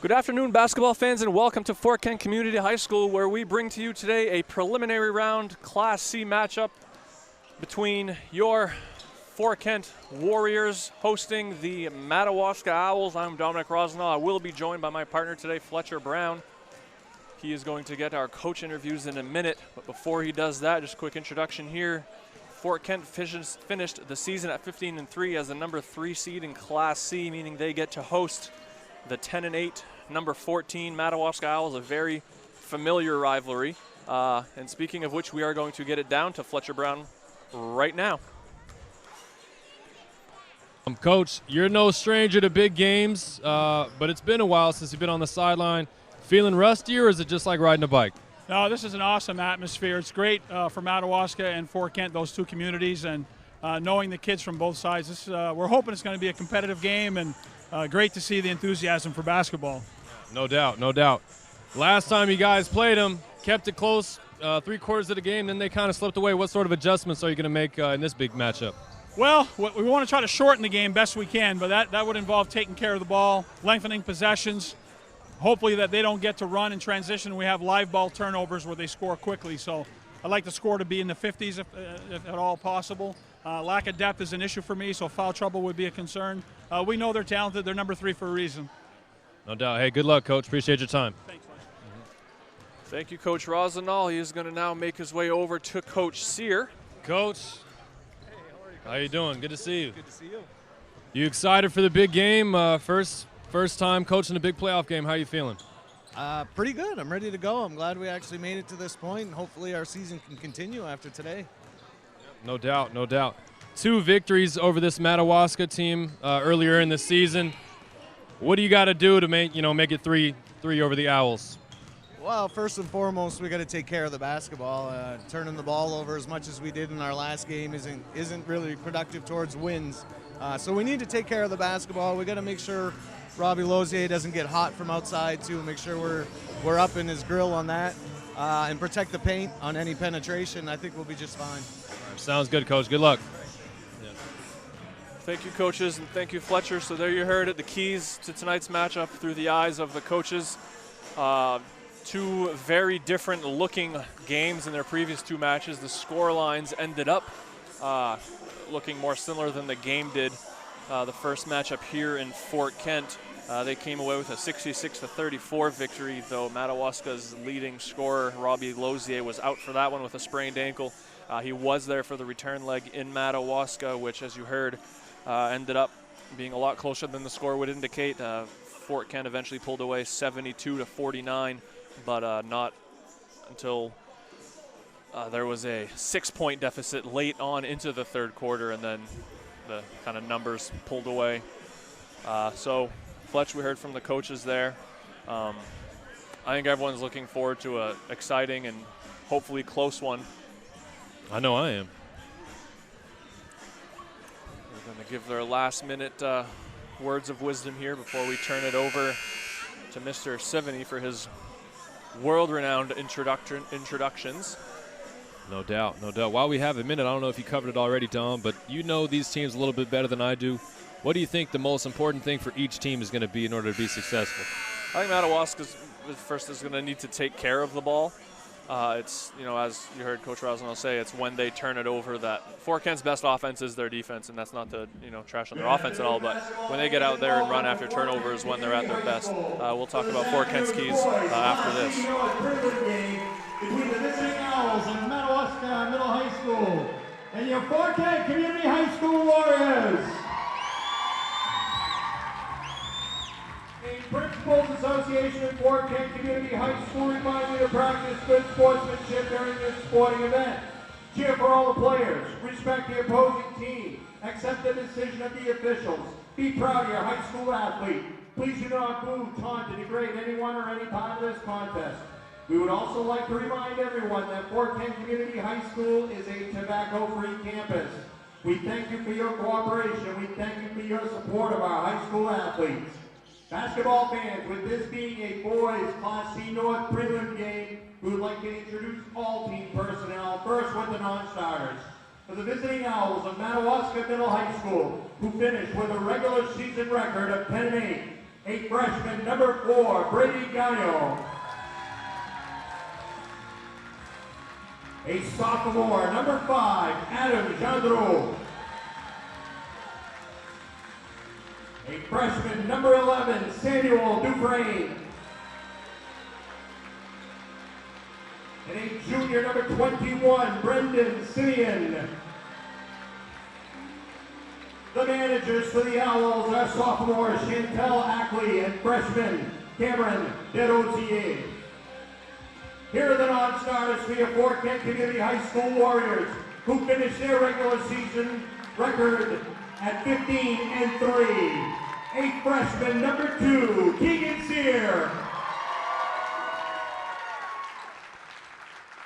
Good afternoon, basketball fans, and welcome to Fort Kent Community High School, where we bring to you today a preliminary round Class C matchup between your Fort Kent Warriors hosting the Madawaska Owls. I'm Dominic Rosenthal. I will be joined by my partner today, Fletcher Brown. He is going to get our coach interviews in a minute, but before he does that, just a quick introduction here. Fort Kent finished the season at 15-3 as the number 3 seed in Class C, meaning they get to host the 10-8 number 14 Madawaska Owls, a very familiar rivalry. And speaking of which, we are going to get it down to Fletcher Brown right now. Coach, you're no stranger to big games, but it's been a while since you've been on the sideline. Feeling rusty, or is it just like riding a bike? No, this is an awesome atmosphere. It's great for Madawaska and Fort Kent, those two communities, and knowing the kids from both sides. We're hoping it's going to be a competitive game, and great to see the enthusiasm for basketball. No doubt, no doubt. Last time you guys played them, kept it close, 3/4 of the game, then they kind of slipped away. What sort of adjustments are you going to make in this big matchup? Well, we want to try to shorten the game best we can, but that would involve taking care of the ball, lengthening possessions, hopefully that they don't get to run and transition. We have live ball turnovers where they score quickly, so I'd like the score to be in the 50s if at all possible. Lack of depth is an issue for me, so foul trouble would be a concern. We know they're talented. They're number 3 for a reason. No doubt. Hey, good luck, Coach. Appreciate your time. Thanks, man. Thank you, Coach Rosenthal. He is going to now make his way over to Coach Sear. Coach. Hey, how are you? How you doing? Good to see you. Good to see you. You excited for the big game? First time coaching a big playoff game. How you feeling? Pretty good. I'm ready to go. I'm glad we actually made it to this point, and hopefully our season can continue after today. No doubt, no doubt. 2 victories over this Madawaska team earlier in the season. What do you got to do to make it 3 over the Owls? Well, first and foremost, we got to take care of the basketball. Turning the ball over as much as we did in our last game isn't really productive towards wins. So we need to take care of the basketball. We got to make sure Robbie Lozier doesn't get hot from outside too. Make sure we're up in his grill on that, and protect the paint on any penetration. I think we'll be just fine. Sounds good, Coach. Good luck. Thank you, coaches, and thank you, Fletcher. So there you heard it, the keys to tonight's matchup through the eyes of the coaches. 2 very different looking games in their previous 2 matches. The score lines ended up looking more similar than the game did. The first matchup here in Fort Kent, they came away with a 66-34 victory, though Madawaska's leading scorer, Robbie Lozier, was out for that one with a sprained ankle. He was there for the return leg in Madawaska, which, as you heard, ended up being a lot closer than the score would indicate. Fort Kent eventually pulled away 72-49, but not until there was a 6-point deficit late on into the third quarter, and then the kind of numbers pulled away. So, Fletch, we heard from the coaches there. I think everyone's looking forward to an exciting and hopefully close one. I know I am. We're going to give their last-minute words of wisdom here before we turn it over to Mr. Sivany for his world-renowned introductions. No doubt, no doubt. While we have a minute, I don't know if you covered it already, Dom, but you know these teams a little bit better than I do. What do you think the most important thing for each team is going to be in order to be successful? I think Madawaska first is going to need to take care of the ball. It's, as you heard Coach Rosenthal say, it's when they turn it over that Fort Kent's best offense is their defense, and that's not to, trash on their offense at all, but when they get out there and run after turnovers when they're at their best. We'll talk about Fort Kent's keys after this. Between the visiting Owls of Madawaska Middle High School and your Fort Kent Community High School Warriors. The Principals Association of Fort Kent Community High School reminds you to practice good sportsmanship during this sporting event. Cheer for all the players, respect the opposing team, accept the decision of the officials, be proud of your high school athlete. Please do not boo, taunt, and degrade anyone or any part of this contest. We would also like to remind everyone that Fort Kent Community High School is a tobacco-free campus. We thank you for your cooperation. We thank you for your support of our high school athletes. Basketball fans, with this being a boys Class C North Prelim game, we would like to introduce all team personnel, first with the non-starters. For the visiting Owls of Madawaska Middle High School, who finished with a regular season record of 10-8, A freshman, number 4, Brady Gallo. A sophomore, number 5, Adam Gendreau. A freshman, number 11, Samuel Dufresne. And a junior, number 21, Brendan Simeon. The managers for the Owls are sophomore Chantel Ackley and freshman Cameron Desrosiers. Here are the non-starters for your Fort Kent Community High School Warriors, who finished their regular season record at 15-3. A freshman, number 2, Keegan Sear.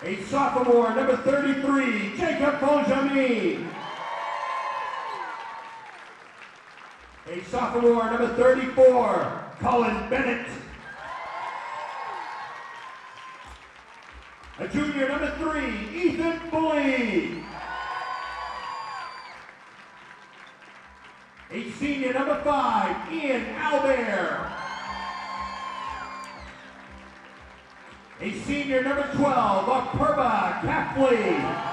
A sophomore, number 33, Jacob Benjamin. A sophomore, number 34, Colin Bennett. A junior, number 3, Ethan Bully. A senior, number 5, Ian Albert. A senior, number 12, Apurva Kapley.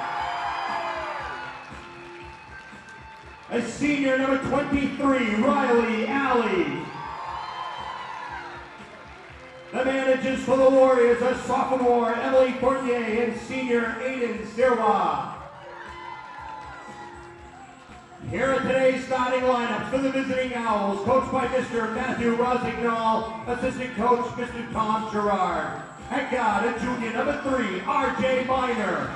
A senior, number 23, Riley Alley. The managers for the Warriors are sophomore Emily Fournier and senior Aiden Sirwa. Here are today's starting lineups for the visiting Owls, coached by Mr. Matthew Rosignol, assistant coach Mr. Tom Gerard. At guard, a junior, number 3, R.J. Miner.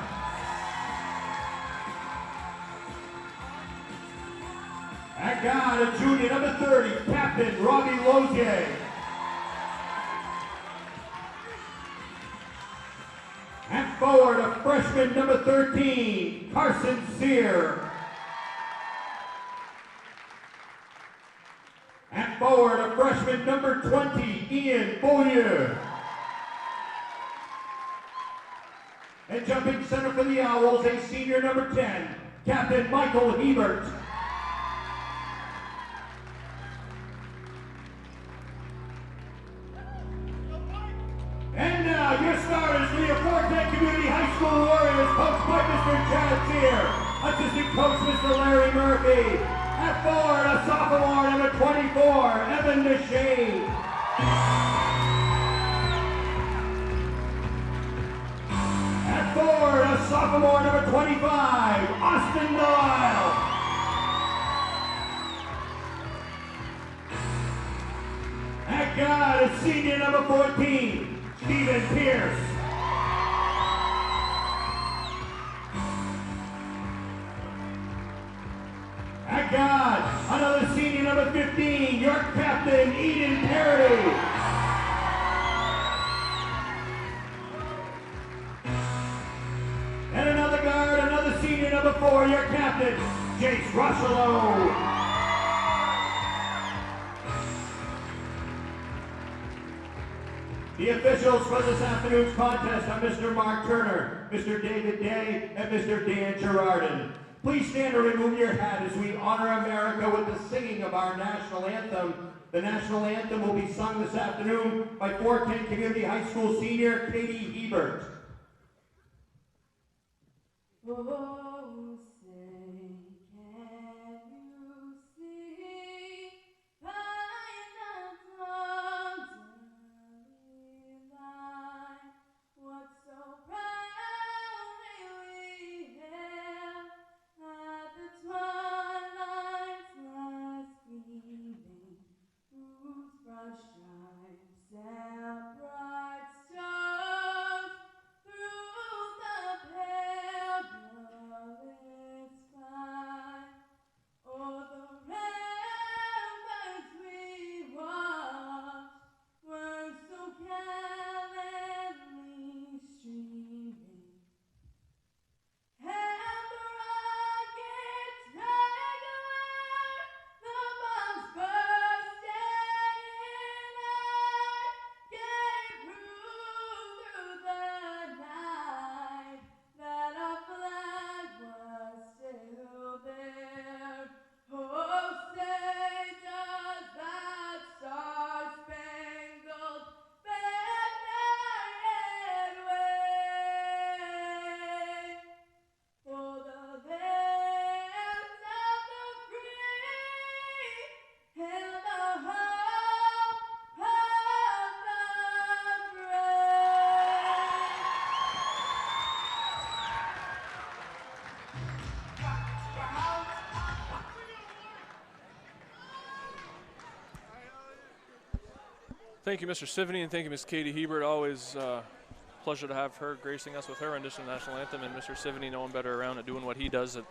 At guard, a junior, number 30, Captain Robbie Lozier. At forward, a freshman, number 13, Carson Sear. At forward, a freshman, number 20, Ian Beaulieu. And jumping center for the Owls, a senior, number 10, Captain Michael Hebert. And now, your starters for your Fort Kent Community High School Warriors, coached by Mr. Chad Sear, assistant coach Mr. Larry Murphy. At forward, a sophomore, number 24, Evan Deshane. At forward, a sophomore, number 25, Austin Doyle. At guard, a senior, number 14, Stephen Pierce. At guard, another senior, number 15, your captain, Eden Perry. And another guard, another senior, number 4, your captain, Jace Russello. The officials for this afternoon's contest are Mr. Mark Turner, Mr. David Day, and Mr. Dan Gerardin. Please stand and remove your hat as we honor America with the singing of our national anthem. The national anthem will be sung this afternoon by Fort Kent Community High School senior Katie Hebert. Oh, say, can you see by the dawn's early light what so proudly we hailed at the twilight's last gleaming, whose broad stripes and bright stars through the pale Thank you, Mr. Sivney, and thank you, Ms. Katie Hebert. Always pleasure to have her gracing us with her rendition of the national anthem, and Mr. Sivney, no one better around at doing what he does, at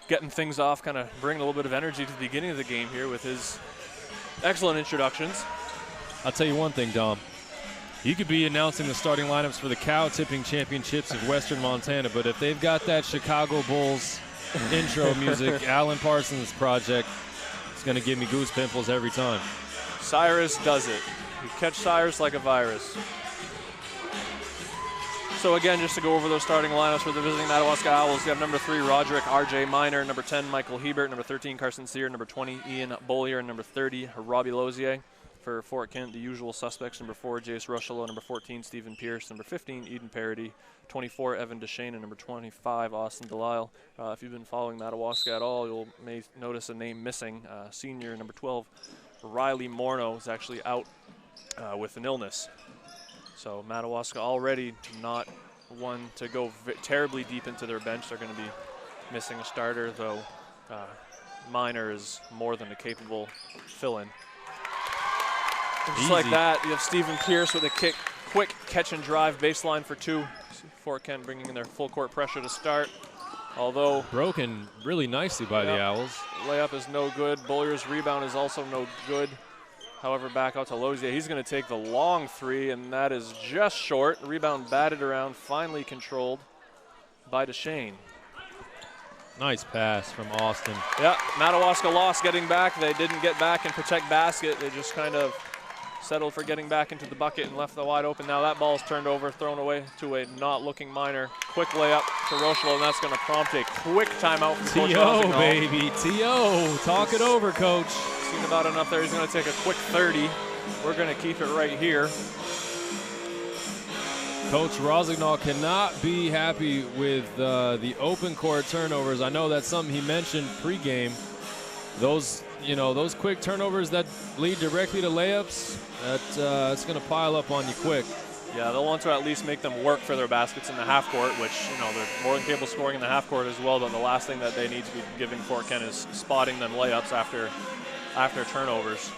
getting things off, kind of bringing a little bit of energy to the beginning of the game here with his excellent introductions. I'll tell you one thing, Dom. You could be announcing the starting lineups for the cow tipping championships of Western Montana, but if they've got that Chicago Bulls intro music, Alan Parsons project, it's going to give me goose pimples every time. Cyrus does it. You catch Cyrus like a virus. So again, just to go over those starting lineups for the visiting Madawaska Owls, you have number 3, Roderick R.J. Miner, number 10, Michael Hebert, number 13, Carson Sear, number 20, Ian Bollier, and number 30, Robbie Lozier. For Fort Kent, the usual suspects, number 4, Jace Rushelo, number 14, Stephen Pierce, number 15, Eden Parody, 24, Evan Deshane, and number 25, Austin Delisle. If you've been following Madawaska at all, you may notice a name missing. Senior, number 12, Riley Morneau, is actually out with an illness. So Madawaska already not one to go terribly deep into their bench. They're going to be missing a starter, though Miner is more than a capable fill-in. Just like that, you have Stephen Pierce with a quick catch and drive baseline for 2. Fort Kent bringing in their full court pressure to start. Although broken really nicely by the Owls. Layup is no good. Bollier's rebound is also no good. However, back out to Lozier. He's going to take the long 3, and that is just short. Rebound batted around, finally controlled by Deshane. Nice pass from Austin. Yeah, Madawaska lost getting back. They didn't get back and protect basket. They just kind of settled for getting back into the bucket and left the wide open. Now that ball's turned over, thrown away to a not-looking Miner. Quick layup to Rochelle, and that's going to prompt a quick timeout from Coach T.O., baby, T.O. Talk it over, Coach. Seen about enough there. He's going to take a quick 30. We're going to keep it right here. Coach Rosignol cannot be happy with the open court turnovers. I know that's something he mentioned pregame. Those quick turnovers that lead directly to layups, it's going to pile up on you quick. Yeah, they'll want to at least make them work for their baskets in the half court, which, they're more than capable of scoring in the half court as well, but the last thing that they need to be giving Fort Kent is spotting them layups after turnovers.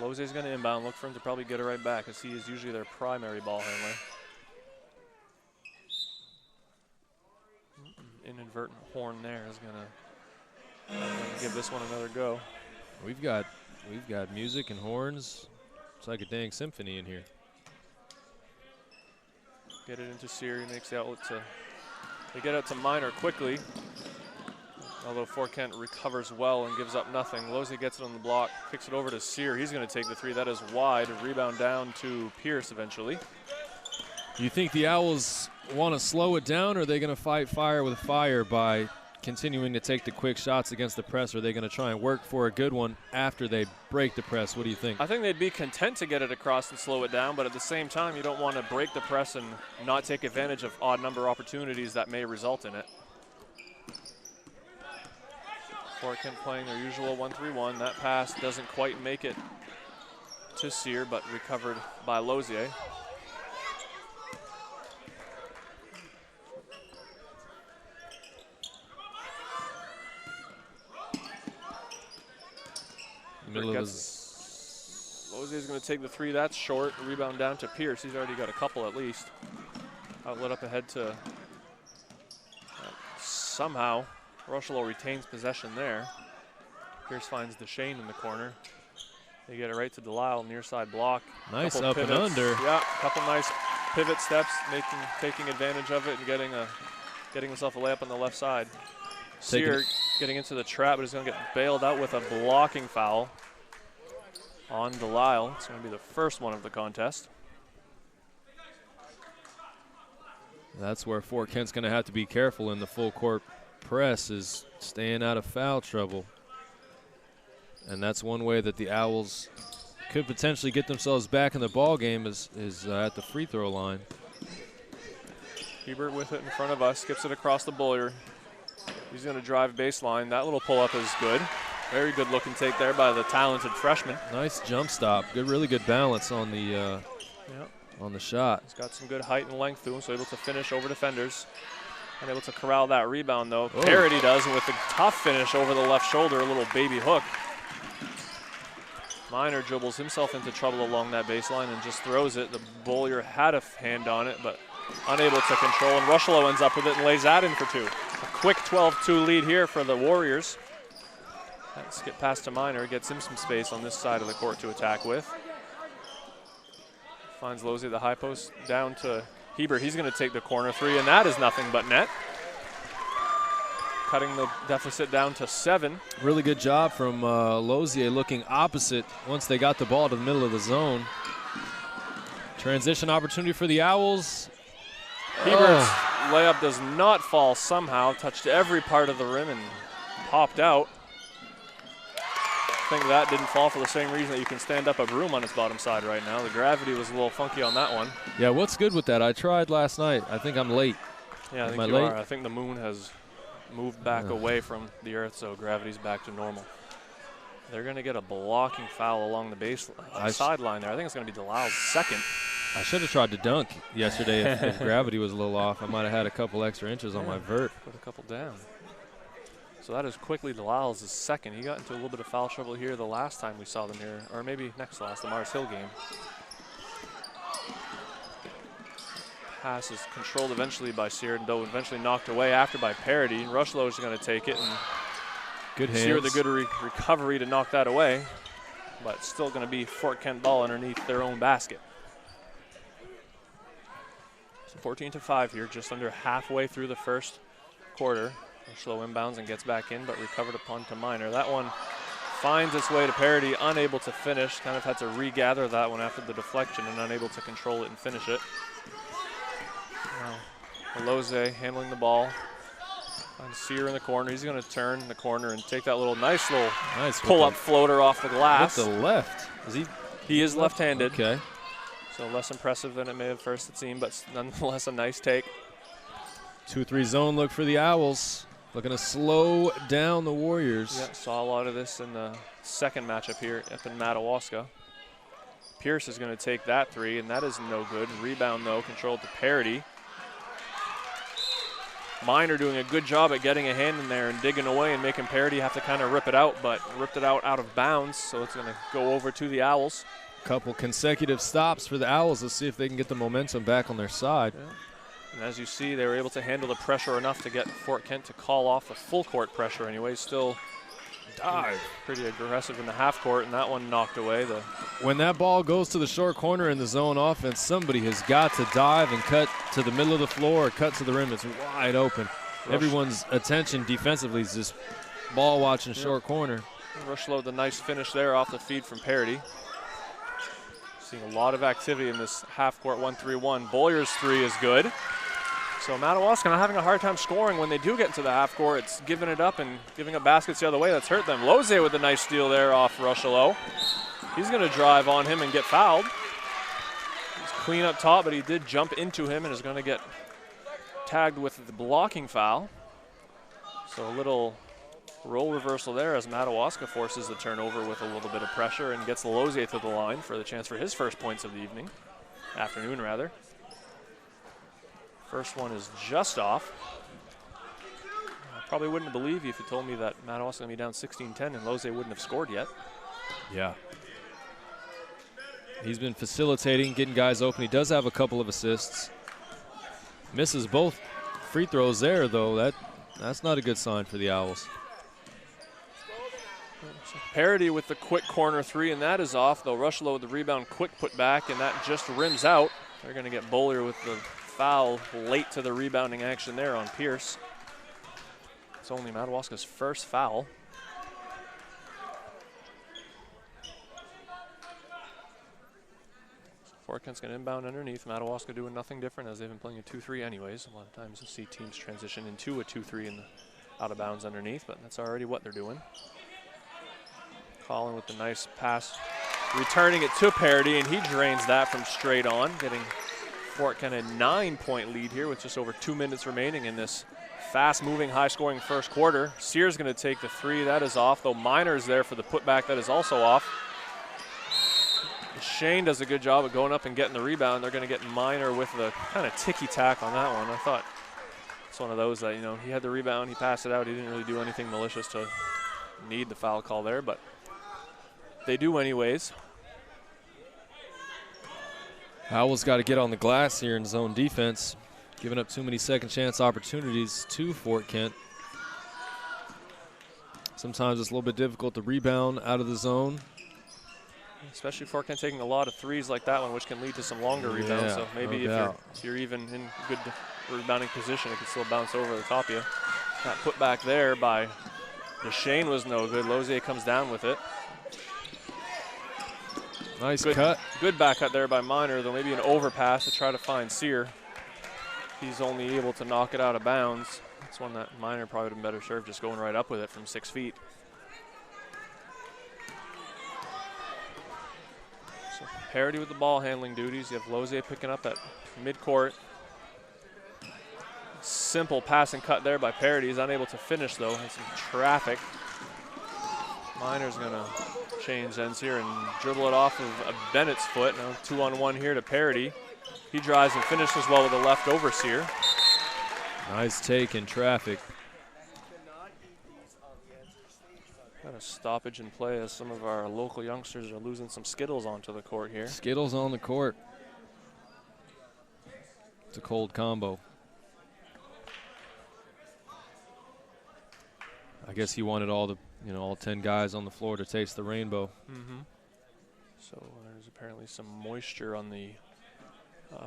Lozier's going to inbound, look for him to probably get it right back, as he is usually their primary ball handler. Inadvertent horn there is going to give this one another go. We've got music and horns. It's like a dang symphony in here. Get it into Sear. He makes the outlet to. They get it to Miner quickly. Although Fort Kent recovers well and gives up nothing. Lozier gets it on the block, kicks it over to Sear. He's going to take the 3. That is wide. A rebound down to Pierce eventually. You think the Owls want to slow it down, or are they going to fight fire with fire by continuing to take the quick shots against the press, or are they going to try and work for a good one after they break the press? What do you think? I think they'd be content to get it across and slow it down, but at the same time, you don't want to break the press and not take advantage of odd number opportunities that may result in it. Fort Kent playing their usual 1-3-1. That pass doesn't quite make it to Sear, but recovered by Lozier. Lozier's going to take the 3. That's short. Rebound down to Pierce. He's already got a couple at least. Outlet up ahead to somehow Rochelle retains possession there. Pierce finds Deshane in the corner. They get it right to Delisle, near side block. Nice up and under. Yeah, a couple nice pivot steps, taking advantage of it and getting himself a layup on the left side. Sear getting into the trap, but he's going to get bailed out with a blocking foul on Delisle. It's going to be the first one of the contest. That's where Fort Kent's going to have to be careful in the full court press, is staying out of foul trouble. And that's one way that the Owls could potentially get themselves back in the ball game is at the free throw line. Hebert with it in front of us, skips it across the Bollier. He's going to drive baseline. That little pull-up is good. Very good looking take there by the talented freshman. Nice jump stop. Really good balance on the on the shot. He's got some good height and length to him, so able to finish over defenders. And able to corral that rebound, though. Parody does, and with a tough finish over the left shoulder, a little baby hook. Minor dribbles himself into trouble along that baseline and just throws it. The bowler had a hand on it, but unable to control, and Rushlow ends up with it and lays that in for two. A quick 12-2 lead here for the Warriors. Let's get past to Minor, gets him some space on this side of the court to attack with. Finds Lozzi at the high post, down to Hebert. He's going to take the corner three, and that is nothing but net. Cutting the deficit down to 7. Really good job from Lozier looking opposite once they got the ball to the middle of the zone. Transition opportunity for the Owls. Hebert's layup does not fall somehow. Touched every part of the rim and popped out. I think that didn't fall for the same reason that you can stand up a broom on its bottom side right now. The gravity was a little funky on that one. Yeah, what's good with that? I tried last night. I think I'm late. Yeah, I think you are. I think the moon has moved back away from the earth, so gravity's back to normal. They're going to get a blocking foul along the baseline, sideline there. I think it's going to be Delisle's second. I should have tried to dunk yesterday if gravity was a little off. I might have had a couple extra inches on my vert. Put a couple down. So that is quickly Delisle's second. He got into a little bit of foul trouble here the last time we saw them here, or maybe next to last, the Mars Hill game. Pass is controlled eventually by Sear, though eventually knocked away after by Parody. Rushlow is going to take it, and good hands. Sear with a good recovery to knock that away, but still going to be Fort Kent ball underneath their own basket. So 14-5 here, just under halfway through the first quarter. Rushlow inbounds and gets back in, but recovered upon to Minor. That one finds its way to Parody, unable to finish. Kind of had to regather that one after the deflection and unable to control it and finish it. Lozzi handling the ball. And Sear in the corner. He's going to turn the corner and take that nice pull-up floater off the glass. With the left. He is left-handed. Okay. So less impressive than it may have first seemed, but nonetheless a nice take. 2-3 zone look for the Owls. Looking to slow down the Warriors. Yeah, saw a lot of this in the second matchup here up in Madawaska. Pierce is going to take that three, and that is no good. Rebound, though, controlled to Parody. Minor doing a good job at getting a hand in there and digging away and making Parody have to kind of rip it out, but ripped it out of bounds, so it's going to go over to the Owls. Couple consecutive stops for the Owls. Let's see if they can get the momentum back on their side. Yeah. And as you see, they were able to handle the pressure enough to get Fort Kent to call off the full court pressure anyway. Still pretty aggressive in the half court, and that one knocked away. When that ball goes to the short corner in the zone offense, somebody has got to dive and cut to the middle of the floor or cut to the rim. It's wide open. Everyone's attention defensively is just ball watching short corner. Rushlow, the nice finish there off the feed from Parody. Seeing a lot of activity in this half-court 1-3-1. Boyer's three is good. So Madawaska not having a hard time scoring when they do get into the half-court. It's giving it up and giving up baskets the other way. That's hurt them. Lozzi with a nice steal there off Rushlow. He's going to drive on him and get fouled. He's clean up top, but he did jump into him and is going to get tagged with the blocking foul. So a little role reversal there as Madawaska forces the turnover with a little bit of pressure and gets Lozzi to the line for the chance for his first points of the afternoon rather. First one is just off. I probably wouldn't believe you if you told me that Madawaska was going to be down 16-10 and Lozzi wouldn't have scored yet. Yeah. He's been facilitating, getting guys open. He does have a couple of assists. Misses both free throws there, though. That's not a good sign for the Owls. Parody with the quick corner three, and that is off, though. Rushlow with the rebound, quick put back, and that just rims out. They're going to get Bowler with the foul late to the rebounding action there on Pierce. It's only Madawaska's first foul. Fort Kent's going to inbound underneath. Madawaska doing nothing different as they've been playing a 2-3 anyways. A lot of times you see teams transition into a 2-3 in the out of bounds underneath, but that's already what they're doing. Collin with the nice pass, returning it to Parody, and he drains that from straight on, getting Fort Kent a 9-point lead here with just over 2 minutes remaining in this fast-moving, high-scoring first quarter. Sear's going to take the three. That is off, though Minor's there for the putback. That is also off. Shane does a good job of going up and getting the rebound. They're going to get Minor with the kind of ticky-tack on that one. I thought it's one of those that, you know, he had the rebound, he passed it out. He didn't really do anything malicious to need the foul call there, but they do anyways. Owls got to get on the glass here in zone defense, giving up too many second chance opportunities to Fort Kent. Sometimes it's a little bit difficult to rebound out of the zone. Especially Fort Kent taking a lot of threes like that one, which can lead to some longer rebounds. So maybe if you're even in good rebounding position, it can still bounce over the top of you. That put back there by DeShane was no good. Lozier comes down with it. Nice cut. Good back cut there by Miner, though maybe an overpass to try to find Sear. He's only able to knock it out of bounds. That's one that Miner probably would have been better served just going right up with it from 6 feet. So parity with the ball handling duties. You have Lozier picking up at midcourt. Simple pass and cut there by Parity. He's unable to finish though. Has some traffic. Miner's gonna change ends here and dribble it off of Bennett's foot. Now 2-on-1 here to Parity. He drives and finishes well with a left overseer. Nice take in traffic. Got a stoppage in play as some of our local youngsters are losing some Skittles onto the court here. Skittles on the court. It's a cold combo. I guess he wanted all 10 guys on the floor to taste the rainbow. So there's apparently some moisture on the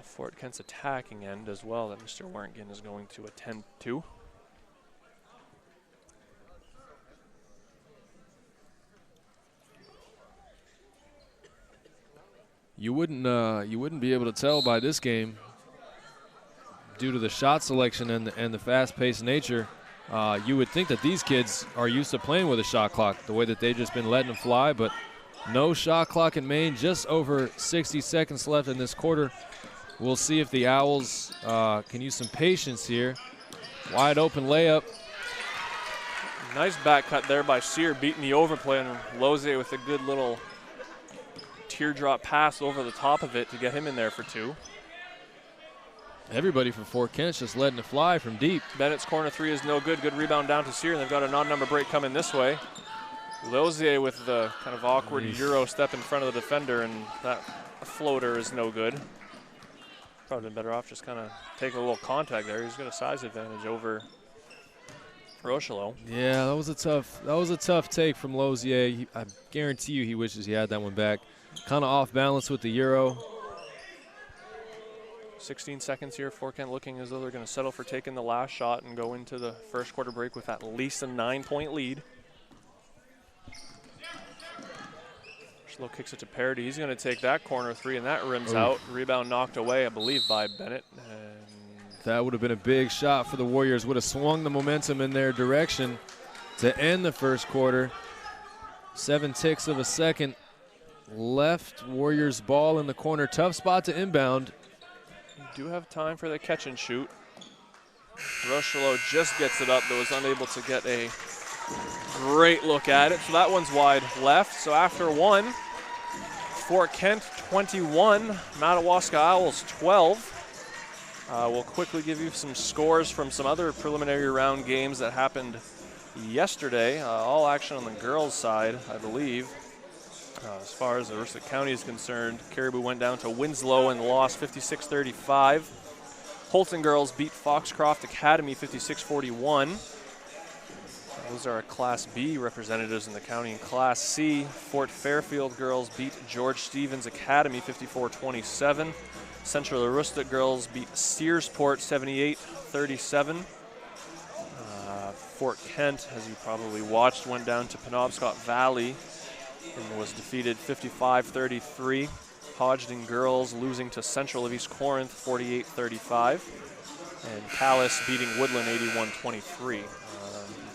Fort Kent's attacking end as well that Mr. Warrington is going to attend to. You wouldn't be able to tell by this game due to the shot selection and the fast-paced nature. You would think that these kids are used to playing with a shot clock, the way that they've just been letting them fly, but no shot clock in Maine, just over 60 seconds left in this quarter. We'll see if the Owls can use some patience here. Wide open layup. Nice back cut there by Sear, beating the overplay, and Lozier with a good little teardrop pass over the top of it to get him in there for 2. Everybody from Fort Kent's just letting it fly from deep. Bennett's corner 3 is no good. Good rebound down to Sear, and they've got an odd number break coming this way. Lozier with the kind of awkward Euro step in front of the defender, and that floater is no good. Probably been better off just kind of taking a little contact there. He's got a size advantage over Rochelo. Yeah, that was a tough take from Lozier. I guarantee you he wishes he had that one back. Kind of off balance with the Euro. 16 seconds here. Fort Kent looking as though they're going to settle for taking the last shot and go into the first quarter break with at least a 9-point lead. Rochelo kicks it to Parity. He's going to take that corner 3, and that rims out. Rebound knocked away, I believe, by Bennett. And that would have been a big shot for the Warriors. Would have swung the momentum in their direction to end the first quarter. 7 ticks of a second left. Warriors ball in the corner. Tough spot to inbound. You do have time for the catch and shoot. Rochelo just gets it up, but was unable to get a great look at it. So that one's wide left. So after 1, Fort Kent 21, Madawaska Owls 12. We'll quickly give you some scores from some other preliminary round games that happened yesterday. All action on the girls' side, I believe. As far as the rest of the county is concerned, Caribou went down to Winslow and lost 56-35. Holton girls beat Foxcroft Academy 56-41. Those are our Class B representatives in the county. In Class C, Fort Fairfield girls beat George Stevens Academy 54-27. Central Aroostook girls beat Searsport 78-37. Fort Kent, as you probably watched, went down to Penobscot Valley and was defeated 55-33. Hodgdon girls losing to Central of East Corinth 48-35. And Calais beating Woodland 81-23.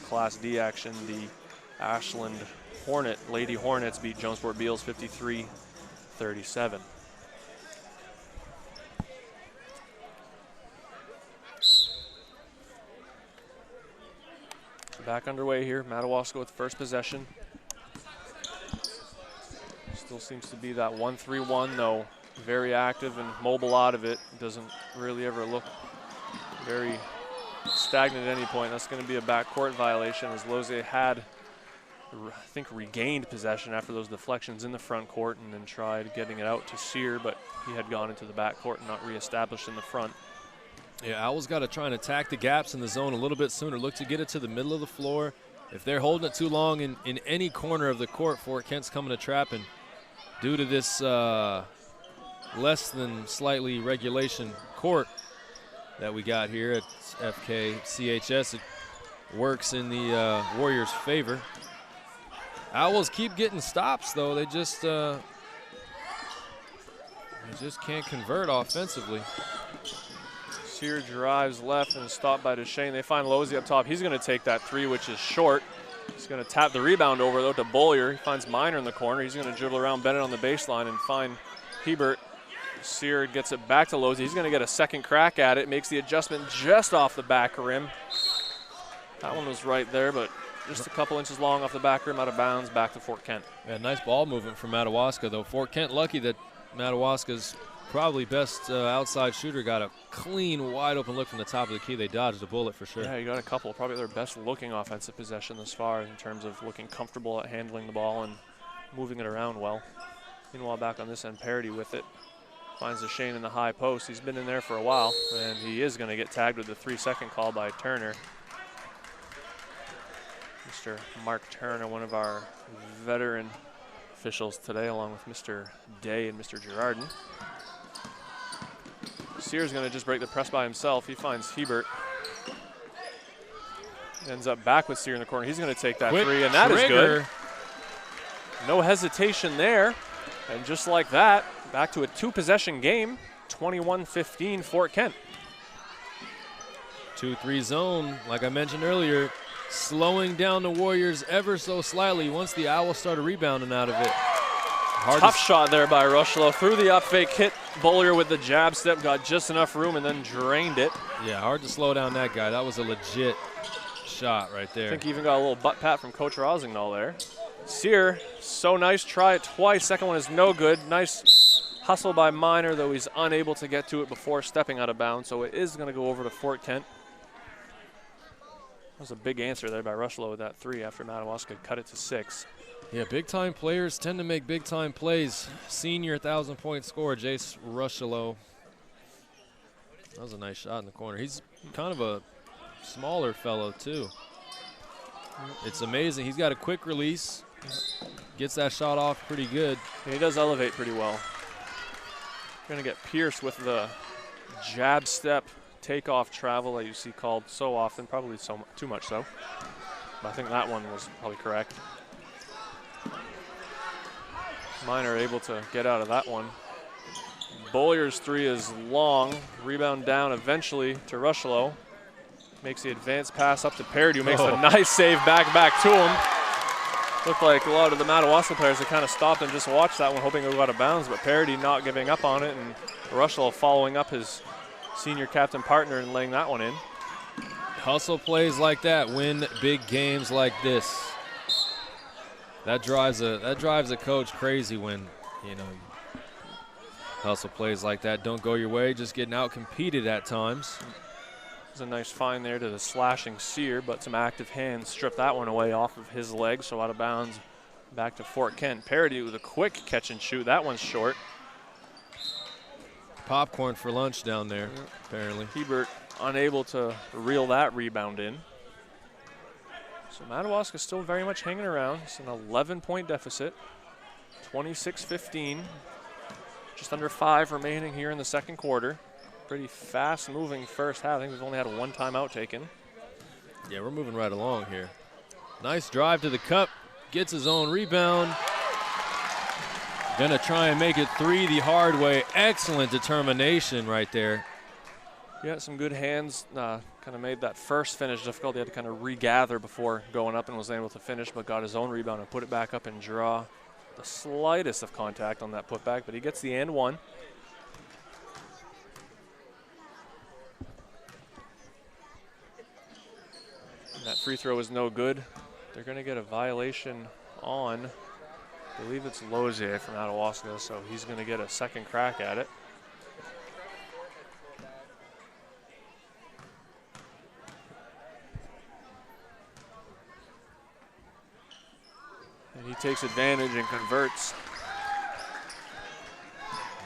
Class D action, the Ashland Lady Hornets beat Jonesport Beals 53-37. Back underway here, Madawaska with first possession. Still seems to be that 1-3-1 though. Very active and mobile out of it. Doesn't really ever look very stagnant at any point. That's going to be a backcourt violation as Lozier had I think, regained possession after those deflections in the front court and then tried getting it out to Sear, but he had gone into the back court and not reestablished in the front. Yeah, Owls got to try and attack the gaps in the zone a little bit sooner. Look to get it to the middle of the floor. If they're holding it too long in any corner of the court, Fort Kent's coming to trap. And due to this less than slightly regulation court that we got here at FKCHS, it works in the Warriors' favor. Owls keep getting stops, though. They just can't convert offensively. Sear drives left and is stopped by Duchesne. They find Losey up top. He's going to take that three, which is short. He's going to tap the rebound over, though, to Bollier. He finds Miner in the corner. He's going to dribble around Bennett on the baseline and find Hebert. Sear gets it back to Losey. He's going to get a second crack at it. Makes the adjustment just off the back rim. That one was right there, but just a couple inches long off the back rim, out of bounds, back to Fort Kent. Yeah, nice ball movement from Madawaska, though. Fort Kent lucky that Madawaska's probably best outside shooter got a clean, wide-open look from the top of the key. They dodged a bullet for sure. Yeah, you got a couple. Probably their best-looking offensive possession thus far in terms of looking comfortable at handling the ball and moving it around well. Meanwhile, back on this end, Parody with it. Finds Duchesne in the high post. He's been in there for a while, and he is going to get tagged with the 3-second call by Turner. Mr. Mark Turner, one of our veteran officials today, along with Mr. Day and Mr. Girardin. Sear's going to just break the press by himself. He finds Hebert. Ends up back with Sear in the corner. He's going to take that three, and that is good. No hesitation there. And just like that, back to a two-possession game, 21-15 Fort Kent. 2-3 zone, like I mentioned earlier, slowing down the Warriors ever so slightly once the Owls started rebounding out of it. Tough shot there by Rushlow. Through the up fake, hit Bollier with the jab step, got just enough room and then drained it. Yeah, hard to slow down that guy. That was a legit shot right there. I think he even got a little butt pat from Coach Rosignol there. Sear, so nice, try it twice. Second one is no good. Nice hustle by Miner, though he's unable to get to it before stepping out of bounds, so it is going to go over to Fort Kent. That was a big answer there by Rushlow with that three after Madawaska cut it to 6. Yeah, big-time players tend to make big-time plays. Senior 1,000-point scorer, Jace Rushlow. That was a nice shot in the corner. He's kind of a smaller fellow, too. It's amazing. He's got a quick release. Gets that shot off pretty good. Yeah, he does elevate pretty well. Going to get Pierce with the jab step takeoff travel that you see called so often, probably too much so. But I think that one was probably correct. Miner able to get out of that one. Bollier's three is long. Rebound down eventually to Rushlow. Makes the advance pass up to Parody, who makes a nice save back to him. Looked like a lot of the Madawaska players had kind of stopped and just watched that one, hoping it would go out of bounds, but Parody not giving up on it, and Rushlow following up his senior captain partner and laying that one in. Hustle plays like that win big games like this. That drives a coach crazy when, you know, hustle plays like that don't go your way, just getting out competed at times. It's a nice find there to the slashing Sear, but some active hands stripped that one away off of his leg, so out of bounds back to Fort Kent. Parody with a quick catch and shoot. That one's short. Popcorn for lunch down there, apparently. Hebert unable to reel that rebound in. So Madawaska still very much hanging around. It's an 11-point deficit, 26-15. Just under 5 remaining here in the second quarter. Pretty fast-moving first half. I think we've only had one timeout taken. Yeah, we're moving right along here. Nice drive to the cup. Gets his own rebound. Gonna try and make it 3 the hard way. Excellent determination right there. Yeah, some good hands. Kind of made that first finish difficult. He had to kind of regather before going up and was able to finish, but got his own rebound and put it back up and draw. The slightest of contact on that putback, but he gets the and one. And that free throw is no good. They're going to get a violation on, I believe it's Lozier from Madawaska, so he's going to get a second crack at it. takes advantage and converts.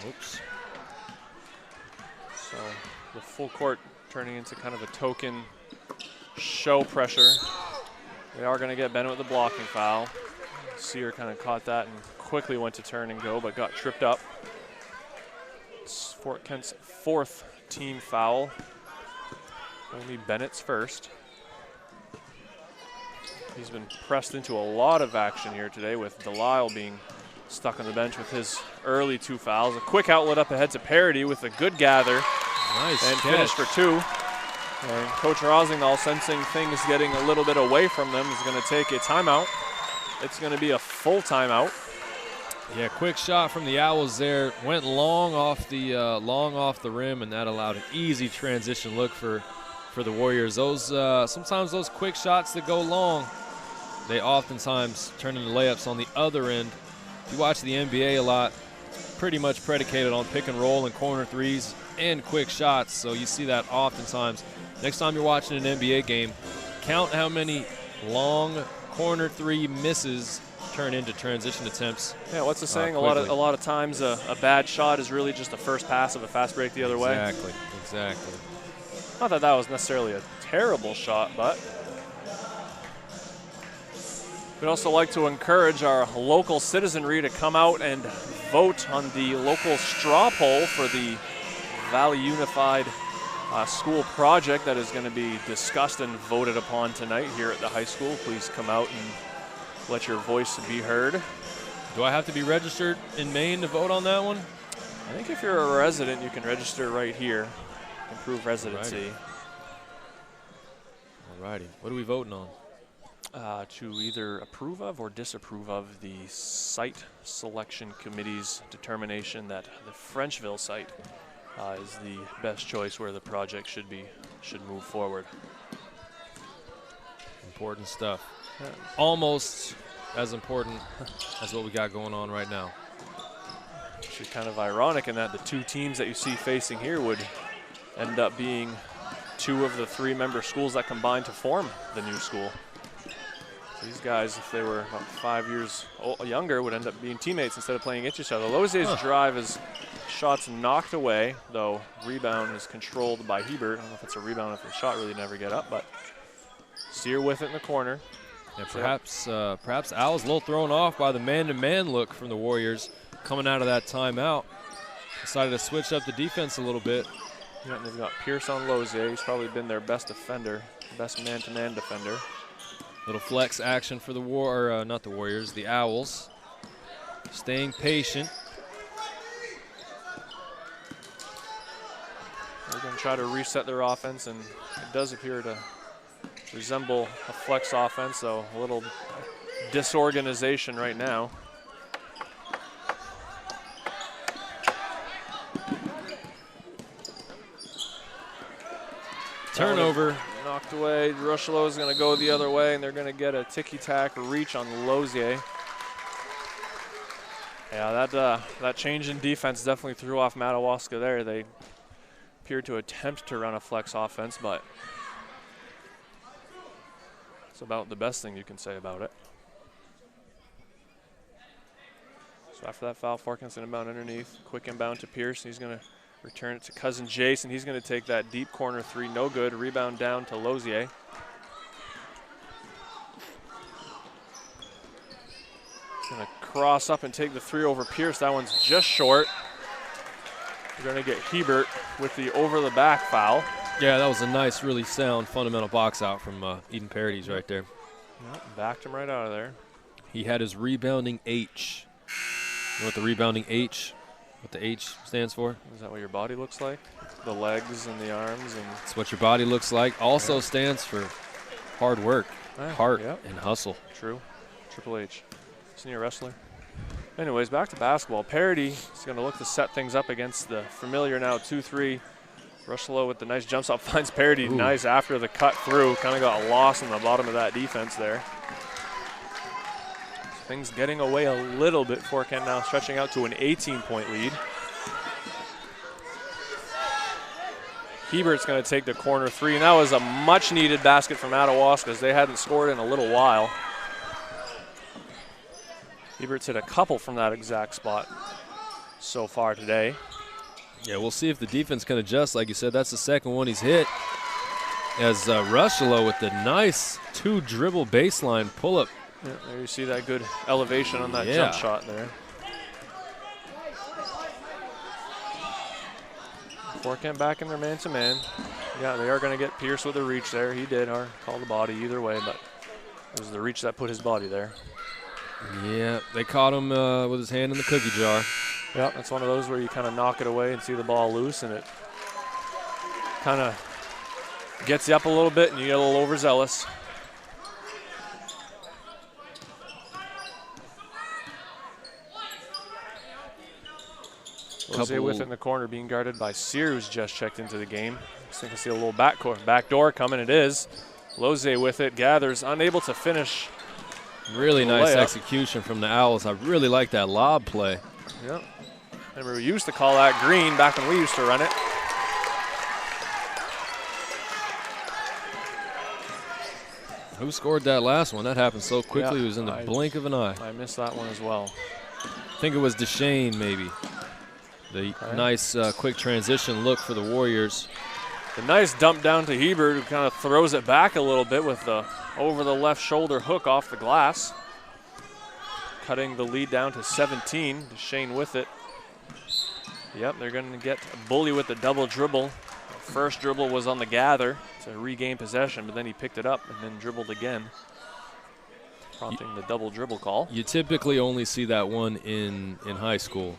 Oops. So the full court turning into kind of a token show pressure. They are going to get Bennett with the blocking foul. Sear kind of caught that and quickly went to turn and go, but got tripped up. It's Fort Kent's 4th team foul. Only Bennett's first. He's been pressed into a lot of action here today, with Delisle being stuck on the bench with his early 2 fouls. A quick outlet up ahead to Parody with a good gather. Nice and catch. finish for 2. And Coach Rosengdahl, sensing things getting a little bit away from them, is going to take a timeout. It's going to be a full timeout. Yeah, quick shot from the Owls there. Went long off the rim, and that allowed an easy transition look for the Warriors. Those sometimes those quick shots that go long, they oftentimes turn into layups on the other end. If you watch the NBA a lot, it's pretty much predicated on pick and roll and corner threes and quick shots. So you see that oftentimes. Next time you're watching an NBA game, count how many long corner 3 misses turn into transition attempts. Yeah, what's the saying? A quickly. lot of times a bad shot is really just the first pass of a fast break the other way. Exactly. Not that that was necessarily a terrible shot, but we'd also like to encourage our local citizenry to come out and vote on the local straw poll for the Valley Unified school project that is going to be discussed and voted upon tonight here at the high school. Please come out and let your voice be heard. Do I have to be registered in Maine to vote on that one? I think if you're a resident, you can register right here. Improve residency. Alrighty. What are we voting on? To either approve of or disapprove of the site selection committee's determination that the Frenchville site is the best choice where the project should move forward. Important stuff. Yeah. Almost as important as what we got going on right now. Actually kind of ironic in that the 2 teams that you see facing here would end up being 2 of the 3 member schools that combine to form the new school. So these guys, if they were about 5 years younger, would end up being teammates instead of playing against each other. Lozier's drive is shots knocked away, though rebound is controlled by Hebert. I don't know if it's a rebound if the shot really never get up, but Sear with it in the corner. Yeah, perhaps Al's a little thrown off by the man-to-man look from the Warriors coming out of that timeout. Decided to switch up the defense a little bit. Yeah, and they've got Pierce on Lozier. He's probably been their best defender, best man-to-man defender. Little flex action for the not the Warriors, the Owls. Staying patient. They're going to try to reset their offense, and it does appear to resemble a flex offense, so a little disorganization right now. Turnover. Knocked away. Rushlow is going to go the other way, and they're going to get a ticky-tack reach on Lozier. Yeah, that change in defense definitely threw off Madawaska there. They appeared to attempt to run a flex offense, but it's about the best thing you can say about it. So after that foul, Fort Kent's inbound underneath. Quick inbound to Pierce. He's going to return it to cousin Jason. He's going to take that deep corner 3, no good. Rebound down to Lozier. He's going to cross up and take the 3 over Pierce. That one's just short. We're going to get Hebert with the over-the-back foul. Yeah, that was a nice, really sound fundamental box out from Eden Parodies right there. Yep, backed him right out of there. He had his rebounding H. You know what the rebounding H, what the H stands for? Is that what your body looks like? The legs and the arms? And it's what your body looks like. Also stands for hard work, heart, and hustle. True. Triple H. Isn't he a wrestler? Anyways, back to basketball. Parody is going to look to set things up against the familiar now 2-3. Rushlow with the nice jump stop finds Parody. Ooh. Nice after the cut through. Kind of got lost in the bottom of that defense there. So things getting away a little bit. Fort Kent now stretching out to an 18-point lead. Hebert's going to take the corner 3, and that was a much-needed basket from Madawaska, as they hadn't scored in a little while. Ebert's hit a couple from that exact spot so far today. Yeah, we'll see if the defense can adjust. Like you said, that's the second one he's hit. As Rushlow with the nice 2 dribble baseline pull-up. Yeah, there you see that good elevation on that jump shot there. Forkent back in their man-to-man. Yeah, they are going to get Pierce with a reach there. He did, or call the body either way, but it was the reach that put his body there. Yeah, they caught him with his hand in the cookie jar. Yeah, that's one of those where you kind of knock it away and see the ball loose, and it kind of gets you up a little bit and you get a little overzealous. Jose with it in the corner, being guarded by Sear, who's just checked into the game. I think I see a little back door coming. It is. Lose with it, gathers, unable to finish. Really nice execution from the Owls. I really like that lob play. Yep. Remember, we used to call that green back when we used to run it. Who scored that last one? That happened so quickly. It was in the blink of an eye. I missed that one as well. I think it was Deshane, maybe. The nice quick transition look for the Warriors. The nice dump down to Hebert, who kind of throws it back a little bit with the over the left shoulder hook off the glass. Cutting the lead down to 17. Deshane with it. Yep, they're going to get Bully with the double dribble. The first dribble was on the gather to regain possession, but then he picked it up and then dribbled again, prompting the double dribble call. You typically only see that one in high school.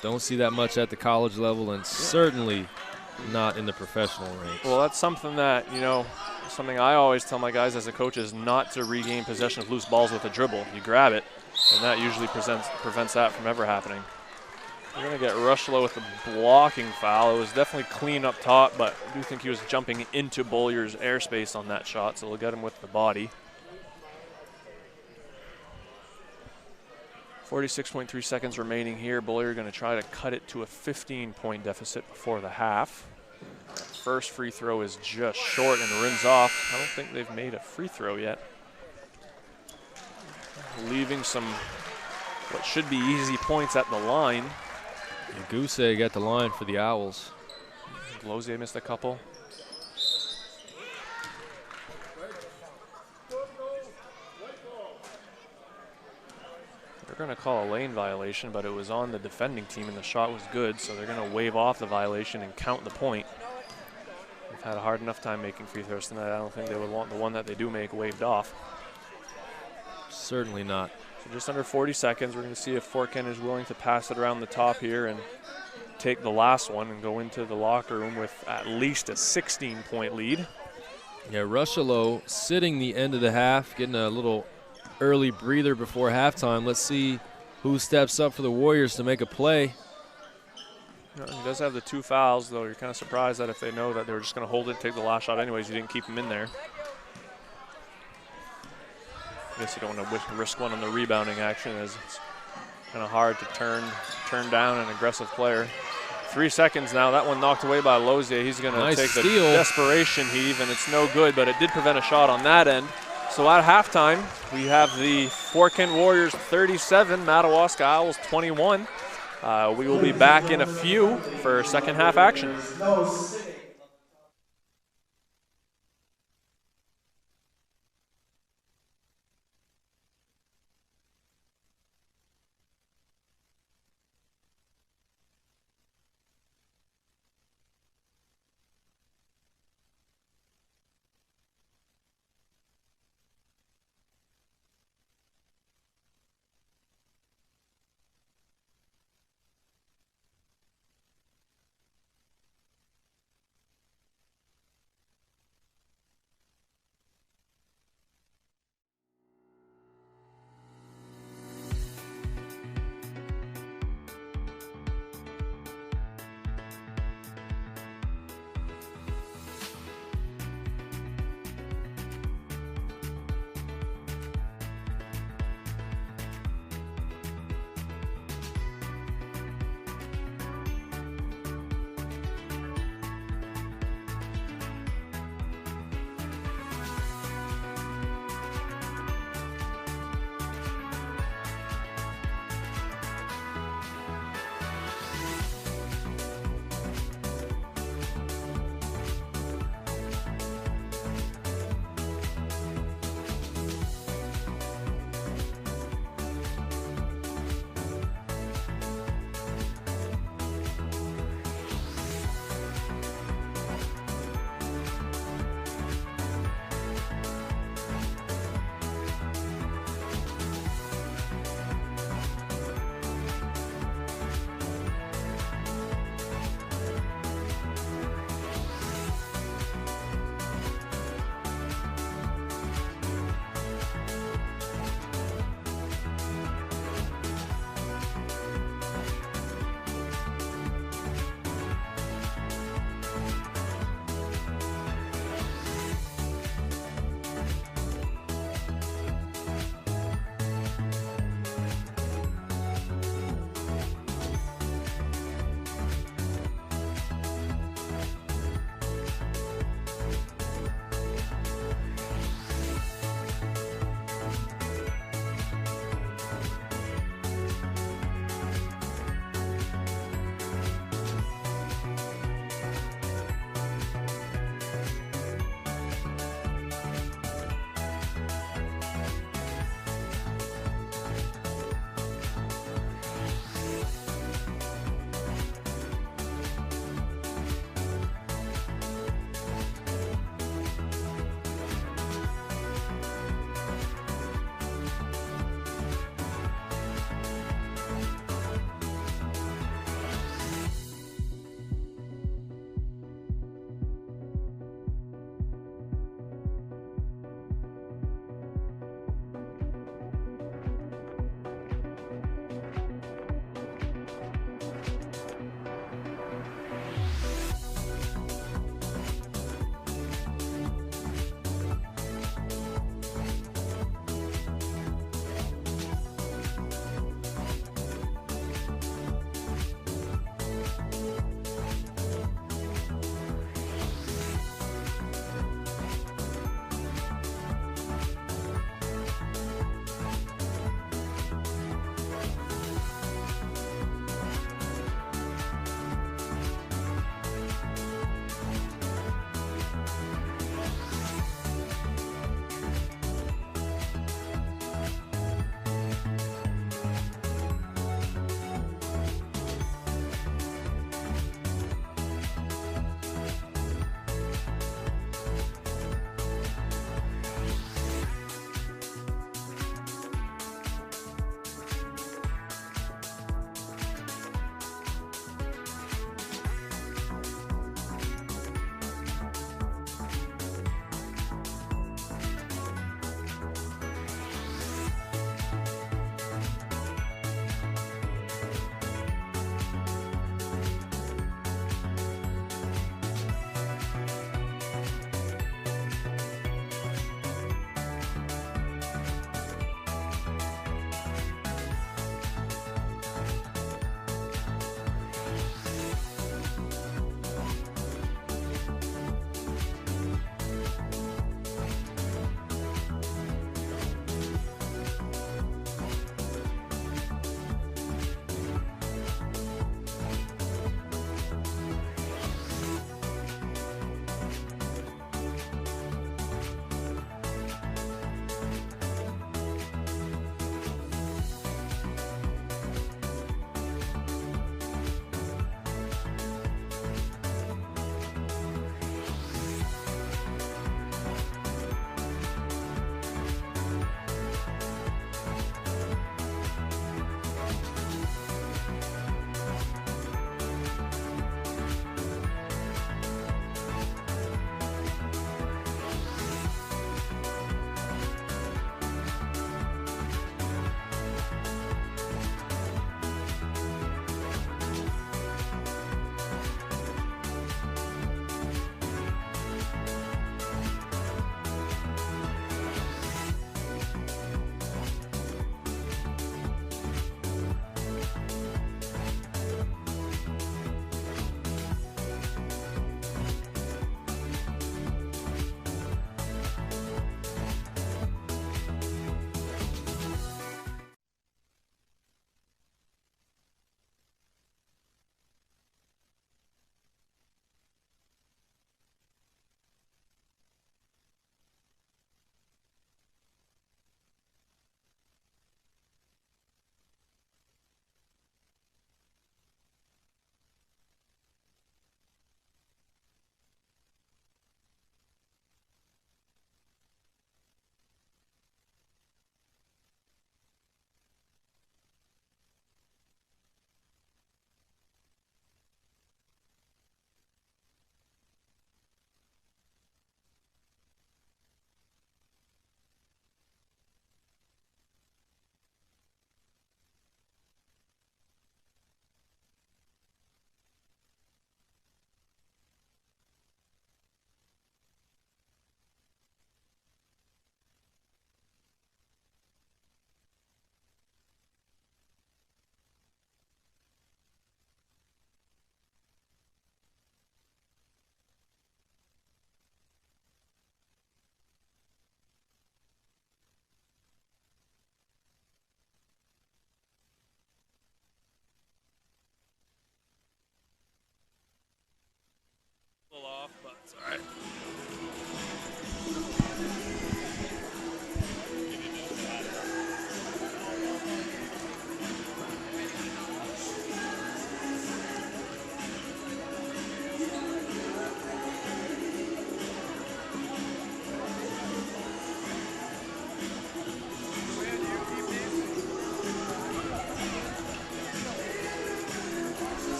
Don't see that much at the college level, and certainly not in the professional ranks. Well, that's something that, you know, something I always tell my guys as a coach is not to regain possession of loose balls with a dribble. You grab it, and that usually prevents that from ever happening. We're going to get Rushlow with a blocking foul. It was definitely clean up top, but I do think he was jumping into Bolyer's airspace on that shot, so we'll get him with the body. 46.3 seconds remaining here. Bolyer going to try to cut it to a 15-point deficit before the half. First free throw is just short and rims off. I don't think they've made a free throw yet. Leaving some what should be easy points at the line. Goose got the line for the Owls. Glose missed a couple. They're going to call a lane violation, but it was on the defending team and the shot was good, so they're going to waive off the violation and count the point. They've had a hard enough time making free throws tonight. I don't think they would want the one that they do make waived off. Certainly not. So just under 40 seconds. We're going to see if Fort Kent is willing to pass it around the top here and take the last one and go into the locker room with at least a 16-point lead. Yeah, Rushlow sitting the end of the half, getting a little early breather before halftime. Let's see who steps up for the Warriors to make a play. He does have the 2 fouls, though. You're kind of surprised that if they know that they're just going to hold it and take the last shot anyways, you didn't keep him in there. I guess you don't want to risk one on the rebounding action, as it's kind of hard to turn down an aggressive player. 3 seconds now. That one knocked away by Lozier. He's going to take the desperation heave, and it's no good, but it did prevent a shot on that end. So at halftime, we have the Fort Kent Warriors 37, Madawaska Owls 21. We will be back in a few for second half action.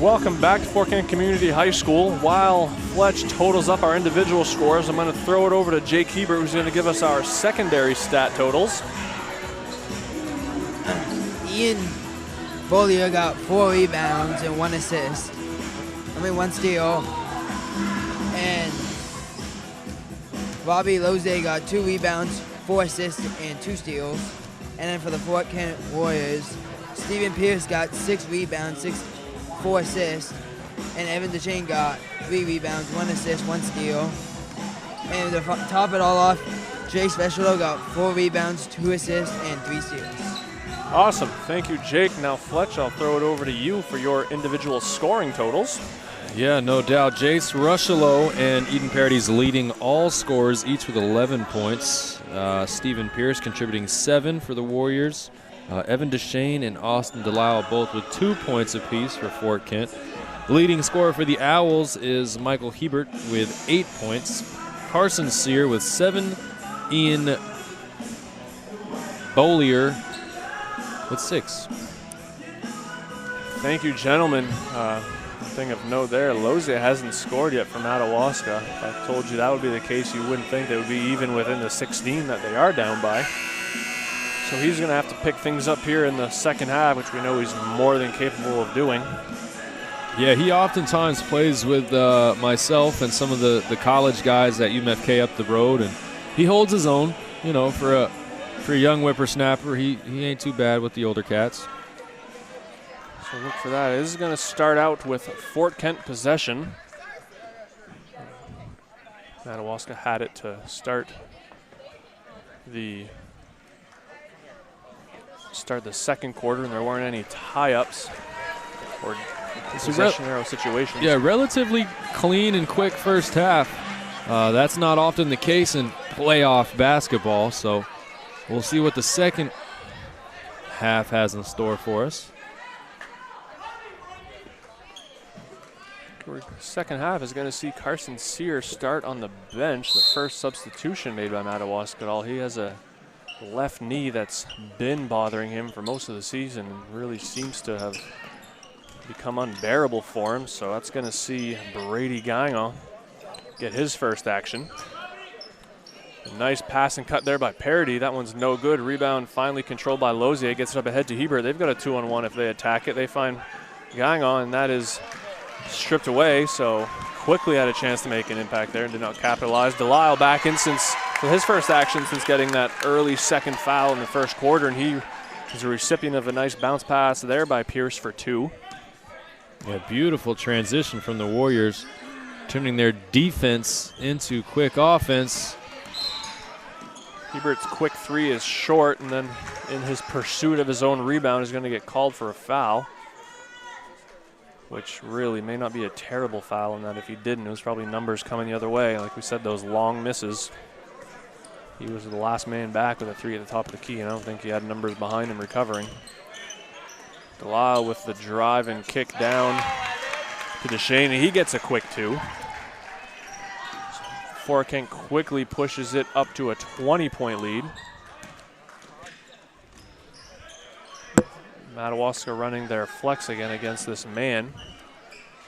Welcome back to Fort Kent Community High School. While Fletch totals up our individual scores, I'm going to throw it over to Jake Hebert, who's going to give us our secondary stat totals. Ian Bollier got 4 rebounds and 1 assist. 1 steal. And Robbie Loze got 2 rebounds, 4 assists, and 2 steals. And then for the Fort Kent Warriors, Stephen Pierce got 6 rebounds, 4 assists, and Evan DeShane got 3 rebounds, 1 assist, 1 steal. And to top it all off, Jay Specialo got 4 rebounds, 2 assists, and 3 steals. Awesome. Thank you, Jake. Now, Fletch, I'll throw it over to you for your individual scoring totals. Yeah, no doubt. Jace Rushelo and Eden Parady's leading all scorers, each with 11 points. Stephen Pierce contributing 7 for the Warriors. Evan DeShane and Austin Delisle both with 2 points apiece for Fort Kent. The leading scorer for the Owls is Michael Hebert with 8 points. Carson Sear with 7. Ian Bollier with 6. Thank you, gentlemen. Thing of note there, Loze hasn't scored yet for Madawaska. If I told you that would be the case, you wouldn't think they would be even within the 16 that they are down by. So he's going to have to pick things up here in the second half, which we know he's more than capable of doing. Yeah, he oftentimes plays with myself and some of the college guys at UMFK up the road, and he holds his own. You know, for a young whippersnapper, he ain't too bad with the older cats. So look for that. This is going to start out with Fort Kent possession. Madawaska had it to start the second quarter, and there weren't any tie-ups or possession arrow situations. Yeah, relatively clean and quick first half. That's not often the case in playoff basketball, so we'll see what the second half has in store for us. Second half is going to see Carson Sear start on the bench, the first substitution made by Madawaska. He has a left knee that's been bothering him for most of the season and really seems to have become unbearable for him. So that's going to see Brady Gagnon get his first action. A nice pass and cut there by Parody. That one's no good. Rebound finally controlled by Lozier. Gets it up ahead to Hebert. They've got a 2-on-1 if they attack it. They find Gagnon, and that is stripped away, so quickly had a chance to make an impact there and did not capitalize. Delisle back in for his first action since getting that early second foul in the first quarter, and he is a recipient of a nice bounce pass there by Pierce for 2. Yeah, beautiful transition from the Warriors, turning their defense into quick offense. Hebert's quick 3 is short, and then in his pursuit of his own rebound is going to get called for a foul, which really may not be a terrible foul in that if he didn't, it was probably numbers coming the other way. Like we said, those long misses. He was the last man back with a 3 at the top of the key, and I don't think he had numbers behind him recovering. Delisle with the drive and kick down to DeShane, and he gets a quick 2. Fort Kent quickly pushes it up to a 20-point lead. Madawaska running their flex again against this man.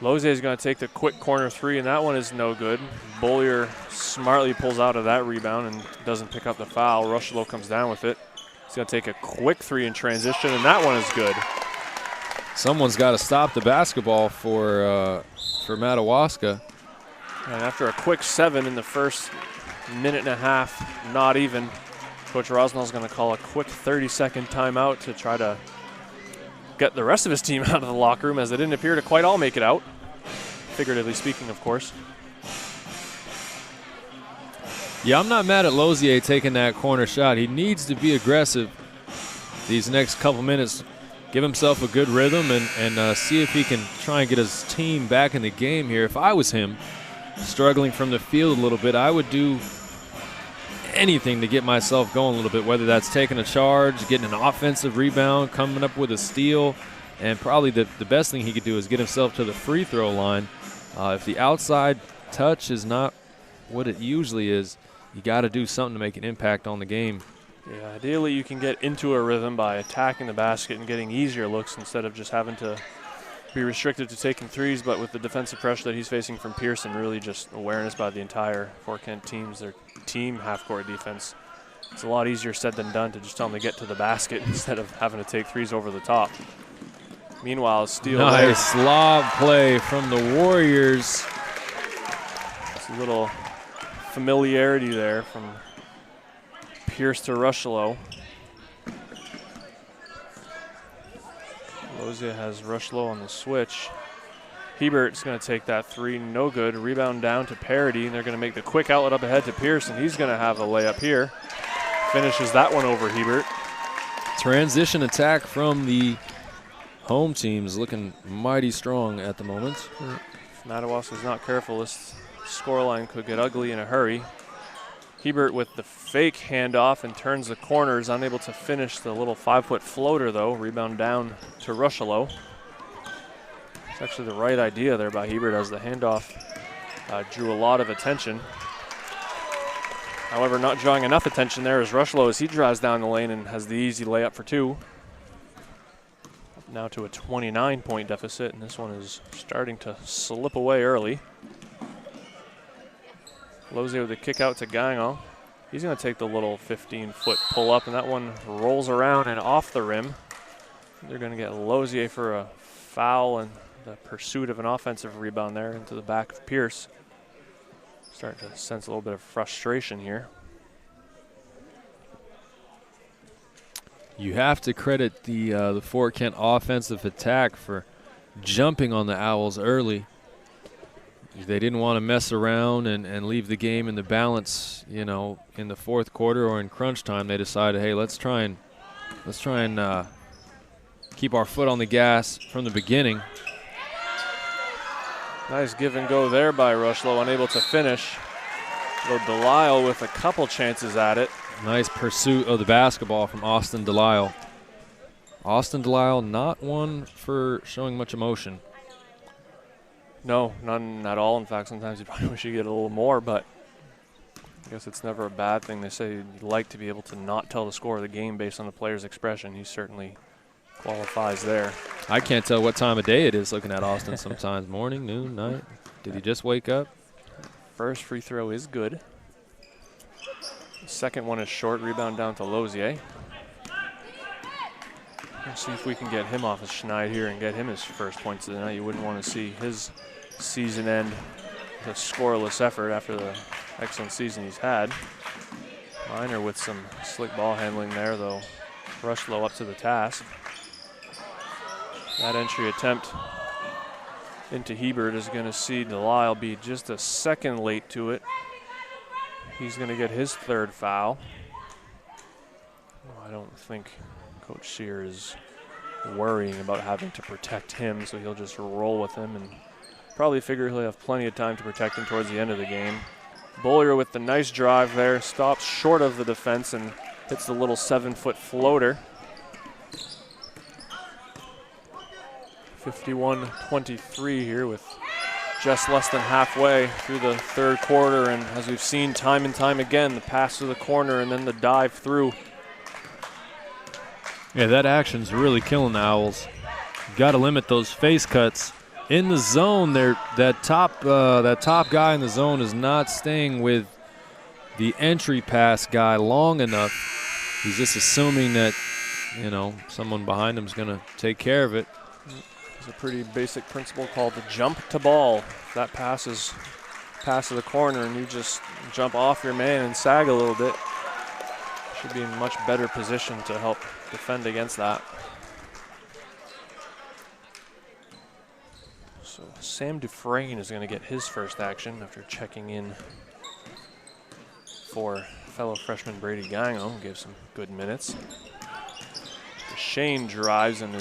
Loze is going to take the quick corner 3, and that one is no good. Bollier smartly pulls out of that rebound and doesn't pick up the foul. Rushlow comes down with it. He's going to take a quick 3 in transition, and that one is good. Someone's got to stop the basketball for Madawaska. And after a quick 7 in the first minute and a half, not even, Coach Rosnell's going to call a quick 30-second timeout to try to get the rest of his team out of the locker room, as they didn't appear to quite all make it out, figuratively speaking, of course. Yeah, I'm not mad at Lozier taking that corner shot. He needs to be aggressive these next couple minutes, give himself a good rhythm, and see if he can try and get his team back in the game here. If I was him, struggling from the field a little bit, I would do anything to get myself going a little bit, whether that's taking a charge, getting an offensive rebound, coming up with a steal, and probably the best thing he could do is get himself to the free throw line. If the outside touch is not what it usually is, you got to do something to make an impact on the game. Yeah, ideally you can get into a rhythm by attacking the basket and getting easier looks instead of just having to be restricted to taking threes, but with the defensive pressure that he's facing from Pearson, really just awareness by the entire Fort Kent teams, their team half-court defense. It's a lot easier said than done to just tell them to get to the basket instead of having to take threes over the top. Meanwhile, steal. Nice lob play from the Warriors. It's a little familiarity there from Pierce to Rushlow. Lozia has Rushlow on the switch. Hebert's going to take that three, no good. Rebound down to Parody, and they're going to make the quick outlet up ahead to Pearson. He's going to have a layup here. Finishes that one over Hebert. Transition attack from the home teams looking mighty strong at the moment. If Madawaska's not careful, this scoreline could get ugly in a hurry. Hebert with the fake handoff and turns the corners, unable to finish the little 5-foot floater though. Rebound down to Rushlow. It's actually the right idea there by Hebert as the handoff drew a lot of attention. However, not drawing enough attention there is Rushlow as he drives down the lane and has the easy layup for two. Up now to a 29-point deficit, and this one is starting to slip away early. Lozia with the kick out to Gango. He's going to take the little 15-foot pull up, and that one rolls around and off the rim. They're going to get Lozia for a foul and the pursuit of an offensive rebound there into the back of Pierce. Starting to sense a little bit of frustration here. You have to credit the Fort Kent offensive attack for jumping on the Owls early. They didn't want to mess around and leave the game in the balance, you know, in the fourth quarter or in crunch time. They decided, hey, let's try and keep our foot on the gas from the beginning. Nice give and go there by Rushlow, unable to finish. Though Delisle with a couple chances at it. Nice pursuit of the basketball from Austin Delisle. Austin Delisle not one for showing much emotion. No, none at all. In fact, sometimes you probably wish you get a little more, but I guess it's never a bad thing. They say you'd like to be able to not tell the score of the game based on the player's expression. He certainly qualifies there. I can't tell what time of day it is looking at Austin sometimes. Morning, noon, night. Did he just wake up? First free throw is good. The second one is short. Rebound down to Lozier. Let's see if we can get him off his schneid here and get him his first points of the night. You wouldn't want to see his season end with a scoreless effort after the excellent season he's had. Miner with some slick ball handling there, though. Rushlow up to the task. That entry attempt into Hebert is going to see Delisle be just a second late to it. He's going to get his third foul. I don't think Coach Sear is worrying about having to protect him, so he'll just roll with him and probably figure he'll have plenty of time to protect him towards the end of the game. Bollier with the nice drive there, stops short of the defense and hits the little 7-foot floater. 51-23 here with just less than halfway through the third quarter, and as we've seen time and time again, the pass to the corner and then the dive through. Yeah, that action's really killing the Owls. Got to limit those face cuts. In the zone, that top guy in the zone is not staying with the entry pass guy long enough. He's just assuming that, you know, someone behind him is going to take care of it. It's a pretty basic principle called the jump to ball. If that pass to the corner and you just jump off your man and sag a little bit, should be in much better position to help defend against that. So Sam Dufresne is going to get his first action after checking in for fellow freshman Brady Gango, who gave some good minutes. Shane drives and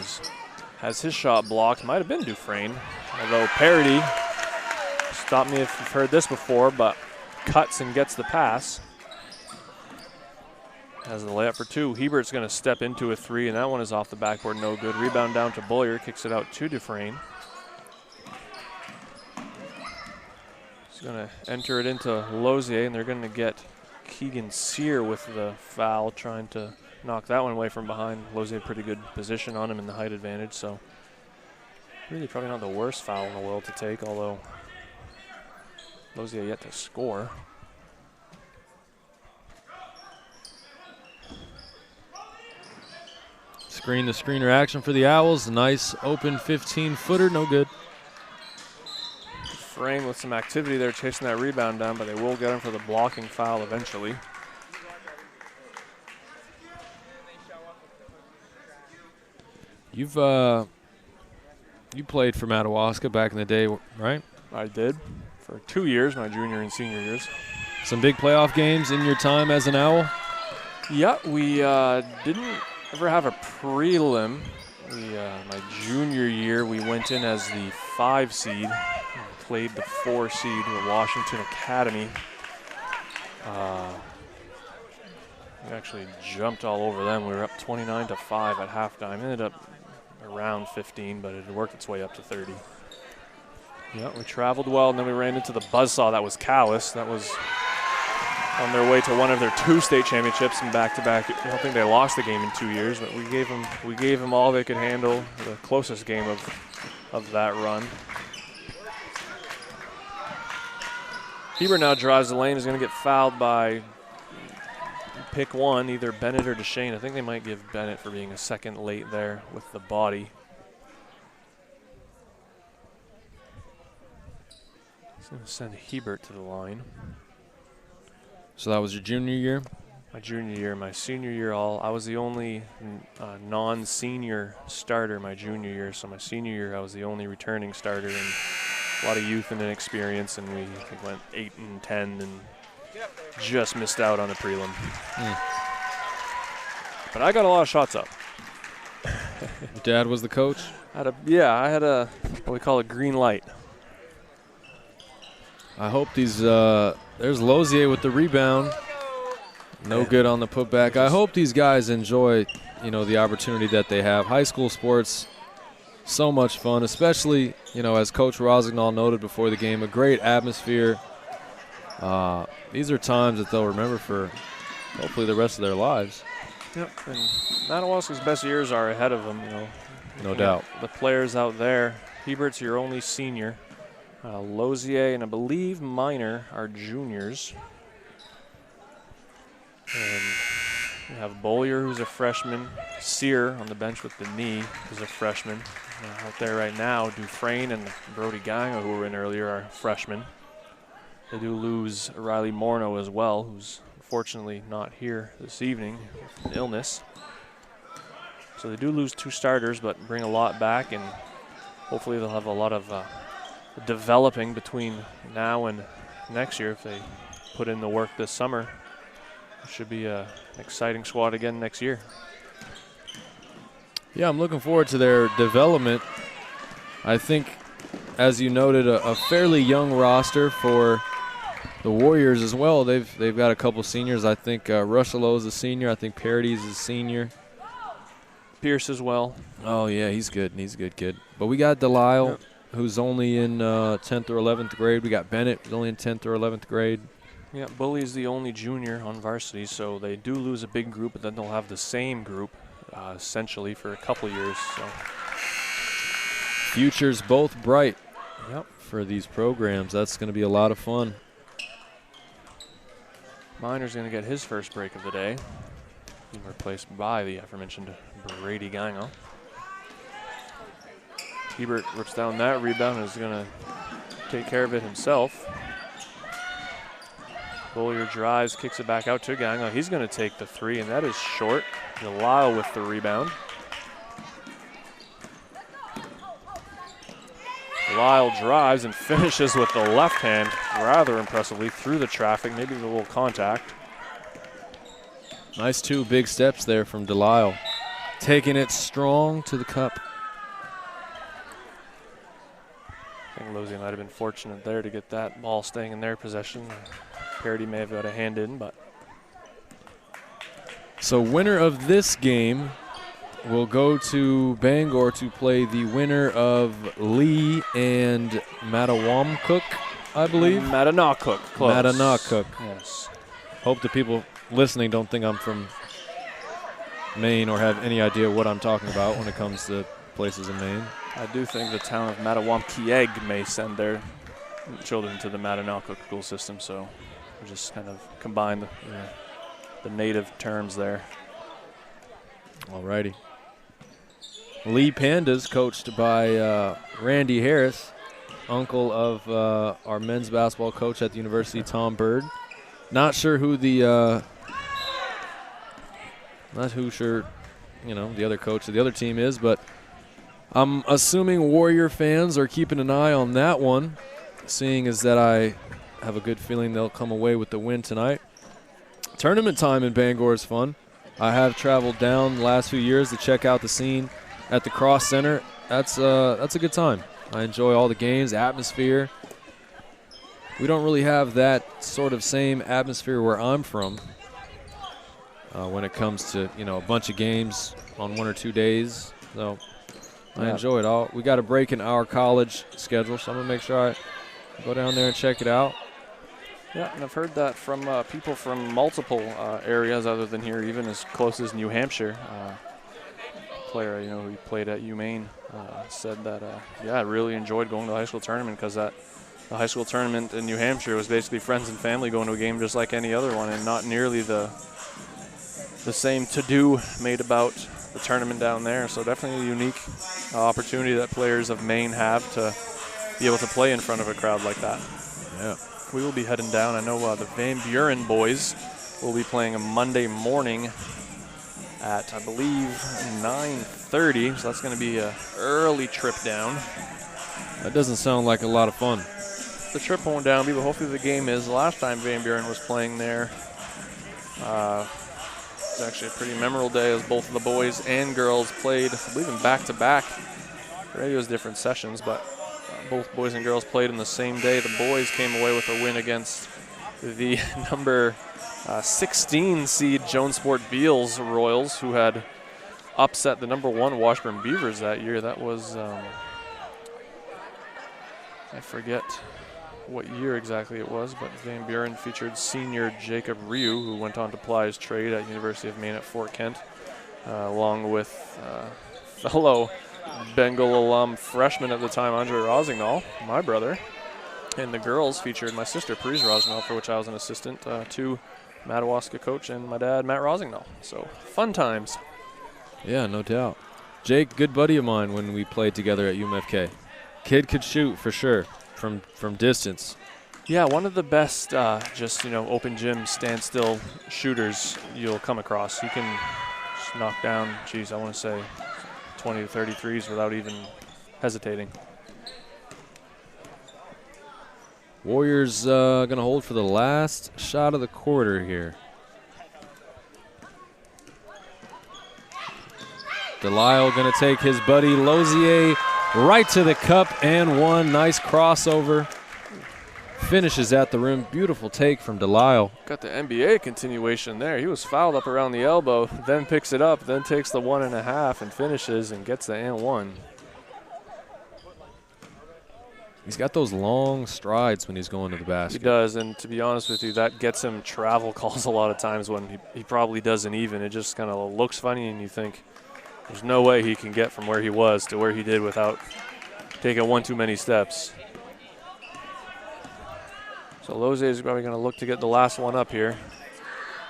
has his shot blocked. Might have been Dufresne, although Parody, stop me if you've heard this before, but cuts and gets the pass. Has the layup for two. Hebert's going to step into a three, and that one is off the backboard, no good. Rebound down to Bollier, kicks it out to Dufresne. He's going to enter it into Lozier, and they're going to get Keegan Sear with the foul, trying to knock that one away from behind. Lozier pretty good position on him in the height advantage, so Really probably not the worst foul in the world to take, although Lozia yet to score. Screen to screener action for the Owls. Nice open 15-footer, no good. Frame with some activity there chasing that rebound down, but they will get him for the blocking foul eventually. You played for Madawaska back in the day, right? I did for 2 years, my junior and senior years. Some big playoff games in your time as an Owl? Yeah, we didn't ever have a prelim. My junior year, we went in as the 5 seed. Played the 4 seed with Washington Academy. We actually jumped all over them. We were up 29-5 at halftime. Ended up around 15, but it had worked its way up to 30. Yeah, we traveled well, and then we ran into the buzzsaw that was Calais. That was on their way to one of their 2 state championships and back-to-back. I don't think they lost the game in 2 years, but we gave them all they could handle. The closest game of that run. Hebert now drives the lane. Is going to get fouled by pick one, either Bennett or Deshane. I think they might give Bennett for being a second late there with the body. He's going to send Hebert to the line. So that was your junior year? My junior year. My senior year, I was the only non-senior starter my junior year. So my senior year, I was the only returning starter, and a lot of youth and inexperience, and we went 8-10 and just missed out on the prelim. But I got a lot of shots up. Your dad was the coach? I had a what we call a green light. I hope these, there's Lozier with the rebound. No good on the putback. I hope these guys enjoy, the opportunity that they have. High school sports, so much fun, especially, as Coach Rosignol noted before the game, a great atmosphere. These are times that they'll remember for hopefully the rest of their lives. Yep, and Madawaska's best years are ahead of them, No doubt. The players out there, Hebert's your only senior. Lozier and I believe Minor are juniors. And we have Bollier, who's a freshman. Sear on the bench with the knee, who's a freshman. Out there right now, Dufresne and Brody Ganga, who were in earlier, are freshmen. They do lose Riley Morneau as well, who's unfortunately not here this evening with an illness. So they do lose 2 starters, but bring a lot back, and hopefully they'll have a lot of developing between now and next year if they put in the work this summer. It should be an exciting squad again next year. Yeah, I'm looking forward to their development. I think, as you noted, a fairly young roster for the Warriors as well. They've got a couple seniors. I think Rushello is a senior. I think Paradis is a senior. Pierce as well. Oh, yeah, he's good. He's a good kid. But we got Delisle, who's only in 10th or 11th grade. We got Bennett, who's only in 10th or 11th grade. Yeah, Bully's the only junior on varsity, so they do lose a big group, but then they'll have the same group essentially for a couple years. So futures both bright for these programs. That's going to be a lot of fun. Minor's going to get his first break of the day. Being replaced by the aforementioned Brady Ganga. Hebert rips down that rebound and is going to take care of it himself. Bollier drives, kicks it back out to Ganga. He's going to take the 3, and that is short. Delisle with the rebound. Delisle drives and finishes with the left hand rather impressively through the traffic, maybe with a little contact. Nice 2 big steps there from Delisle. Taking it strong to the cup. I think Lozier might have been fortunate there to get that ball staying in their possession. Parity may have got a hand in, but. So winner of this game will go to Bangor to play the winner of Lee and Mattawamcook, I believe. Mattawamcook, close. Mattawamcook. Yes. Hope the people listening don't think I'm from Maine or have any idea what I'm talking about when it comes to places in Maine. I do think the town of Madawaska may send their children to the Madawaska school system, so we just kind of combine the native terms there. Alrighty. Lee Pandas, coached by Randy Harris, uncle of our men's basketball coach at the university, Tom Bird. Not sure who the the other coach of the other team is, but I'm assuming Warrior fans are keeping an eye on that one, seeing as that I have a good feeling they'll come away with the win tonight. Tournament time in Bangor is fun. I have traveled down the last few years to check out the scene at the Cross Center. That's a good time. I enjoy all the games, atmosphere. We don't really have that sort of same atmosphere where I'm from when it comes to a bunch of games on 1 or 2 days. So I enjoy it all. We got a break in our college schedule, so I'm gonna make sure I go down there and check it out. Yeah, and I've heard that from people from multiple areas other than here, even as close as New Hampshire. Player, who played at UMaine, said that, I really enjoyed going to the high school tournament because the high school tournament in New Hampshire was basically friends and family going to a game just like any other one, and not nearly the same to-do made about the tournament down there. So definitely a unique opportunity that players of Maine have to be able to play in front of a crowd like that. Yeah. We will be heading down. I know the Van Buren boys will be playing a Monday morning at, I believe, 9:30. So that's going to be an early trip down. That doesn't sound like a lot of fun. The trip won't down be, but hopefully the game is. The last time Van Buren was playing there, it was actually a pretty memorable day as both of the boys and girls played, I believe, in back-to-back. Radio's different sessions, but both boys and girls played in the same day. The boys came away with a win against the number 16 seed Jonesport Beals Royals, who had upset the number 1 Washburn Beavers that year. That was, I forget what year exactly it was, but Van Buren featured senior Jacob Ryu, who went on to ply his trade at University of Maine at Fort Kent, along with fellow Bengal alum freshman at the time, Andre Rosignol, my brother. And the girls featured my sister, Parise Rosignol, for which I was an assistant to Madawaska coach, and my dad, Matt Rosignol. So fun times. Yeah, no doubt. Jake, good buddy of mine when we played together at UMFK. Kid could shoot for sure from distance. Yeah, one of the best open gym standstill shooters you'll come across. You can just knock down, I want to say 20 to 30 threes without even hesitating. Warriors going to hold for the last shot of the quarter here. Delisle going to take his buddy Lozier right to the cup and one. Nice crossover. Finishes at the rim. Beautiful take from Delisle. Got the NBA continuation there. He was fouled up around the elbow, then picks it up, then takes the 1.5 and finishes and gets the and one. He's got those long strides when he's going to the basket. He does, and to be honest with you, that gets him travel calls a lot of times when he probably doesn't even. It just kind of looks funny, and you think there's no way he can get from where he was to where he did without taking one too many steps. So Lozier is probably going to look to get the last one up here.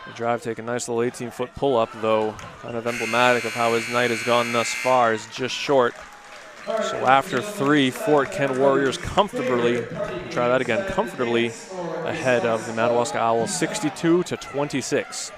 The drive, take a nice little 18-foot pull-up, though kind of emblematic of how his night has gone thus far, is just short. So after 3, Fort Kent Warriors comfortably ahead of the Madawaska Owls, 62-26.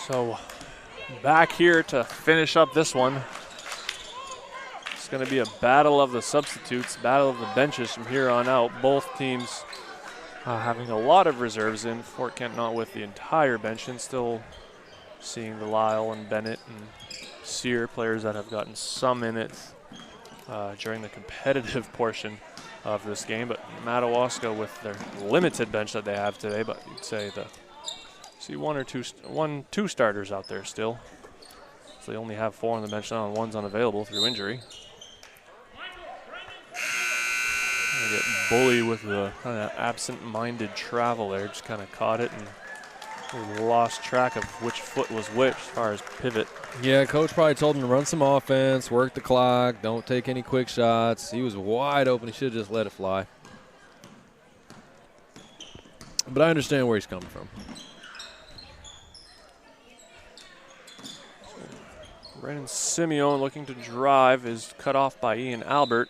So back here to finish up this one. It's going to be a battle of the substitutes, battle of the benches from here on out. Both teams having a lot of reserves in. Fort Kent not with the entire bench, and still seeing the Lyle and Bennett and Sear players that have gotten some minutes during the competitive portion of this game. But Madawaska with their limited bench that they have today, but you'd say see two starters out there still. So they only have 4 on the bench now, and 1's unavailable through injury. They get bullied with the kind of absent-minded travel there. Just kind of caught it and lost track of which foot was which as far as pivot. Yeah, coach probably told him to run some offense, work the clock, don't take any quick shots. He was wide open. He should have just let it fly. But I understand where he's coming from. Brennan Simeon looking to drive is cut off by Ian Albert.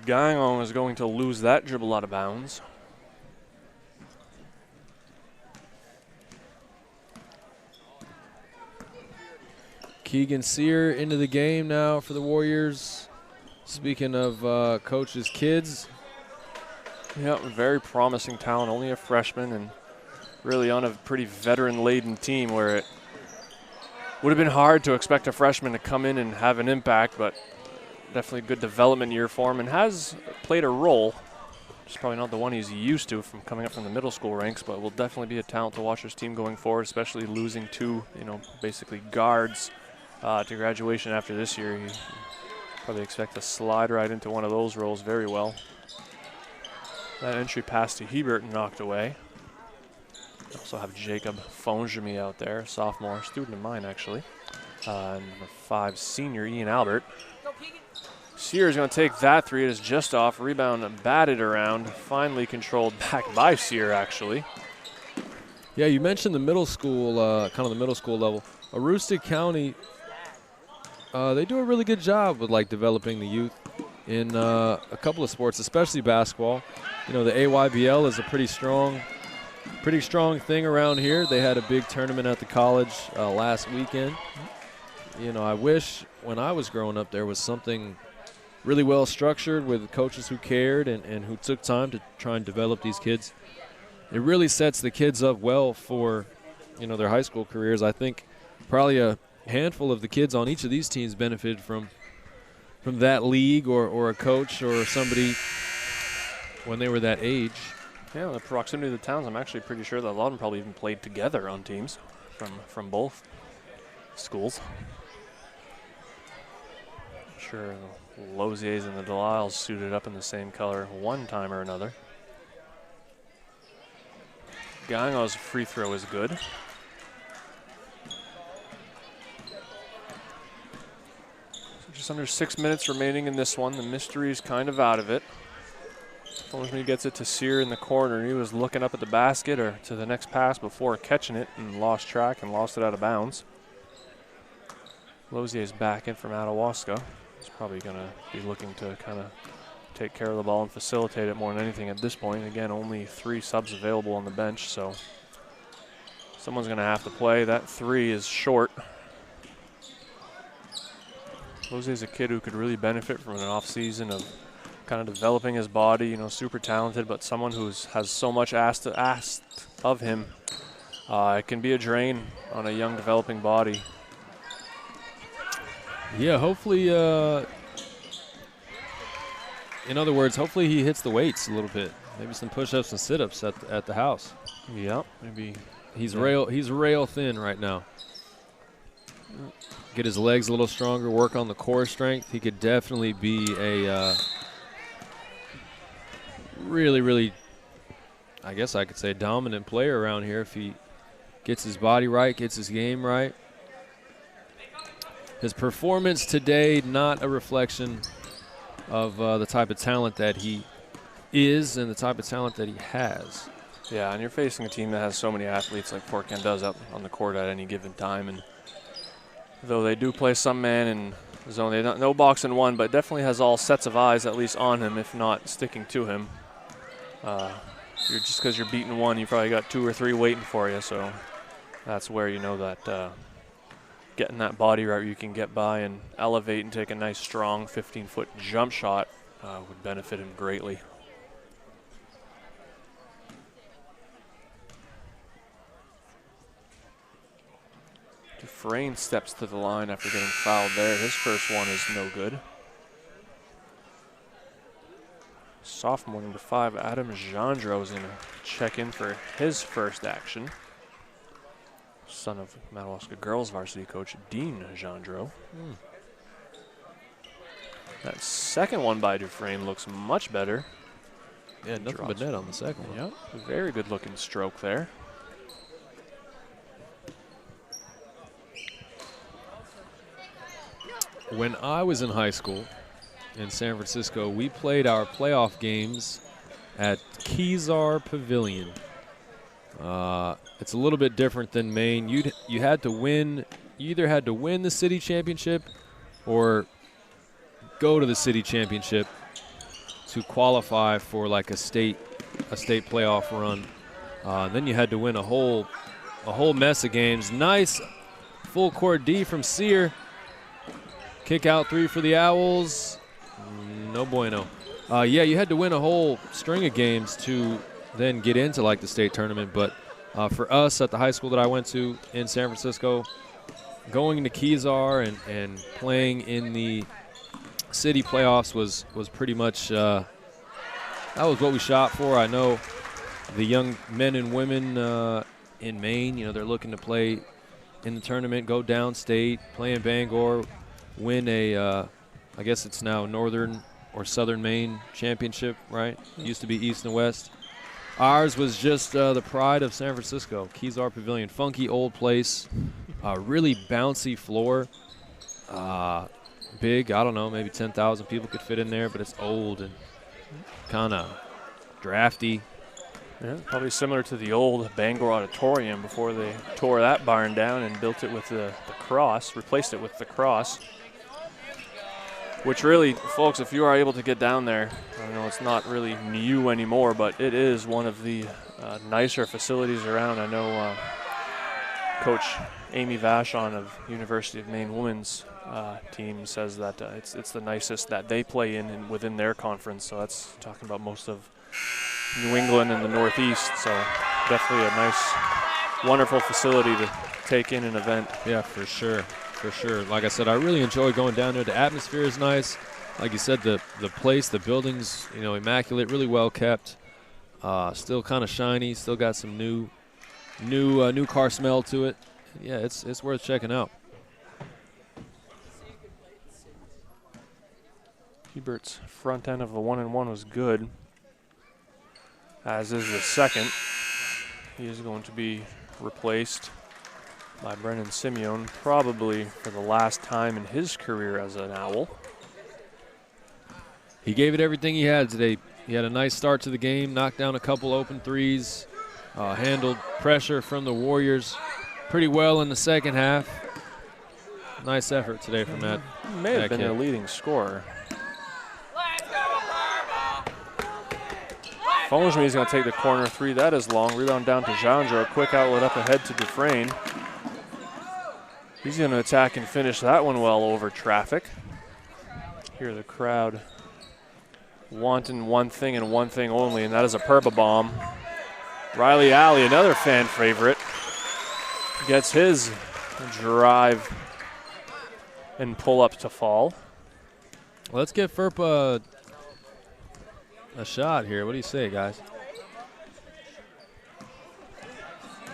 Gangong is going to lose that dribble out of bounds. Keegan Sear into the game now for the Warriors. Speaking of coach's kids. Yeah, very promising talent, only a freshman, and really on a pretty veteran-laden team where it would have been hard to expect a freshman to come in and have an impact, but definitely a good development year for him and has played a role. Just probably not the one he's used to from coming up from the middle school ranks, but will definitely be a talent to watch his team going forward, especially losing 2, basically guards to graduation after this year. You probably expect to slide right into one of those roles very well. That entry pass to Hebert knocked away. Also have Jacob Fonjemi out there, sophomore, student of mine actually. Number 5, senior Ian Albert. Sear is going to take that 3. It is just off. Rebound batted around. Finally controlled back by Sear, actually. Yeah, you mentioned the middle school, kind of the middle school level. Aroostook County, they do a really good job with developing the youth in a couple of sports, especially basketball. The AYBL is a pretty strong thing around here. They had a big tournament at the college last weekend. I wish when I was growing up there was something really well structured with coaches who cared and who took time to try and develop these kids. It really sets the kids up well for, their high school careers. I think probably a handful of the kids on each of these teams benefited from that league or a coach or somebody when they were that age. Yeah, the proximity of the towns, I'm actually pretty sure that a lot of them probably even played together on teams from both schools. I'm sure the Loziers and the Delisles suited up in the same color one time or another. Gango's free throw is good. So just under 6 minutes remaining in this one. The mystery is kind of out of it. Fonjemi gets it to Sear in the corner. He was looking up at the basket or to the next pass before catching it and lost track and lost it out of bounds. Lozier's back in from Madawaska. He's probably going to be looking to kind of take care of the ball and facilitate it more than anything at this point. Again, only 3 subs available on the bench, so someone's going to have to play. That 3 is short. Lozier's a kid who could really benefit from an off season of kind of developing his body, super talented, but someone who has so much asked of him. It can be a drain on a young developing body. Yeah, hopefully, in other words, hopefully he hits the weights a little bit. Maybe some push-ups and sit-ups at the house. Yep, maybe. He's rail thin right now. Get his legs a little stronger, work on the core strength. He could definitely be a really, I guess I could say, dominant player around here if he gets his body right, gets his game right. His performance today, not a reflection of the type of talent that he is and the type of talent that he has. Yeah, and you're facing a team that has so many athletes like Fort Kent does up on the court at any given time. And though they do play some man and zone. They no box and one, but definitely has all sets of eyes at least on him, if not sticking to him. Just because you're beating one, you probably got 2 or 3 waiting for you. So that's where you know that getting that body right, you can get by and elevate and take a nice, strong 15-foot jump shot would benefit him greatly. Dufresne steps to the line after getting fouled there. His first one is no good. Sophomore number 5, Adam Gendro, is going to check in for his first action. Son of Madawaska girls varsity coach Dean Gendro. That second one by Dufresne looks much better. Yeah, nothing but net on the second one. Yep, very good looking stroke there. When I was in high school in San Francisco, we played our playoff games at Kezar Pavilion. It's a little bit different than Maine. You had to win. You either had to win the city championship or go to the city championship to qualify for like a state playoff run. Then you had to win a whole mess of games. Nice full court D from Sear. Kick out 3 for the Owls. No bueno. Yeah, you had to win a whole string of games to then get into like the state tournament. But for us at the high school that I went to in San Francisco, going to Kezar and playing in the city playoffs was pretty much that was what we shot for. I know the young men and women in Maine, they're looking to play in the tournament, go downstate, play in Bangor, win a I guess it's now Northern or Southern Maine championship, right? Used to be East and West. Ours was just the pride of San Francisco, Kezar Pavilion. Funky old place, really bouncy floor. Big, I don't know, maybe 10,000 people could fit in there, but it's old and kind of drafty. Yeah, probably similar to the old Bangor Auditorium before they tore that barn down and built it with the cross, replaced it with the cross. Which really, folks, if you are able to get down there, I know it's not really new anymore, but it is one of the nicer facilities around. I know Coach Amy Vachon of University of Maine women's team says that it's the nicest that they play in within their conference. So that's talking about most of New England and the Northeast. So definitely a nice, wonderful facility to take in an event. Yeah, for sure. For sure. Like I said, I really enjoy going down there. The atmosphere is nice. Like you said, the place, the buildings, immaculate, really well kept. Still kind of shiny. Still got some new car smell to it. Yeah, it's worth checking out. Hubert's front end of a 1-and-1 was good, as is the second. He is going to be replaced by Brennan Simeon, probably for the last time in his career as an Owl. He gave it everything he had today. He had a nice start to the game, knocked down a couple open threes, handled pressure from the Warriors pretty well in the second half. Nice effort today from that. May have been their leading scorer. Fongery is going to take the corner 3. That is long. Rebound down to Gendro. Quick outlet up ahead to Dufresne. He's going to attack and finish that one well over traffic. Hear the crowd wanting one thing and one thing only, and that is a Purba bomb. Riley Alley, another fan favorite, gets his drive and pull up to fall. Let's get Furpa a shot here. What do you say, guys?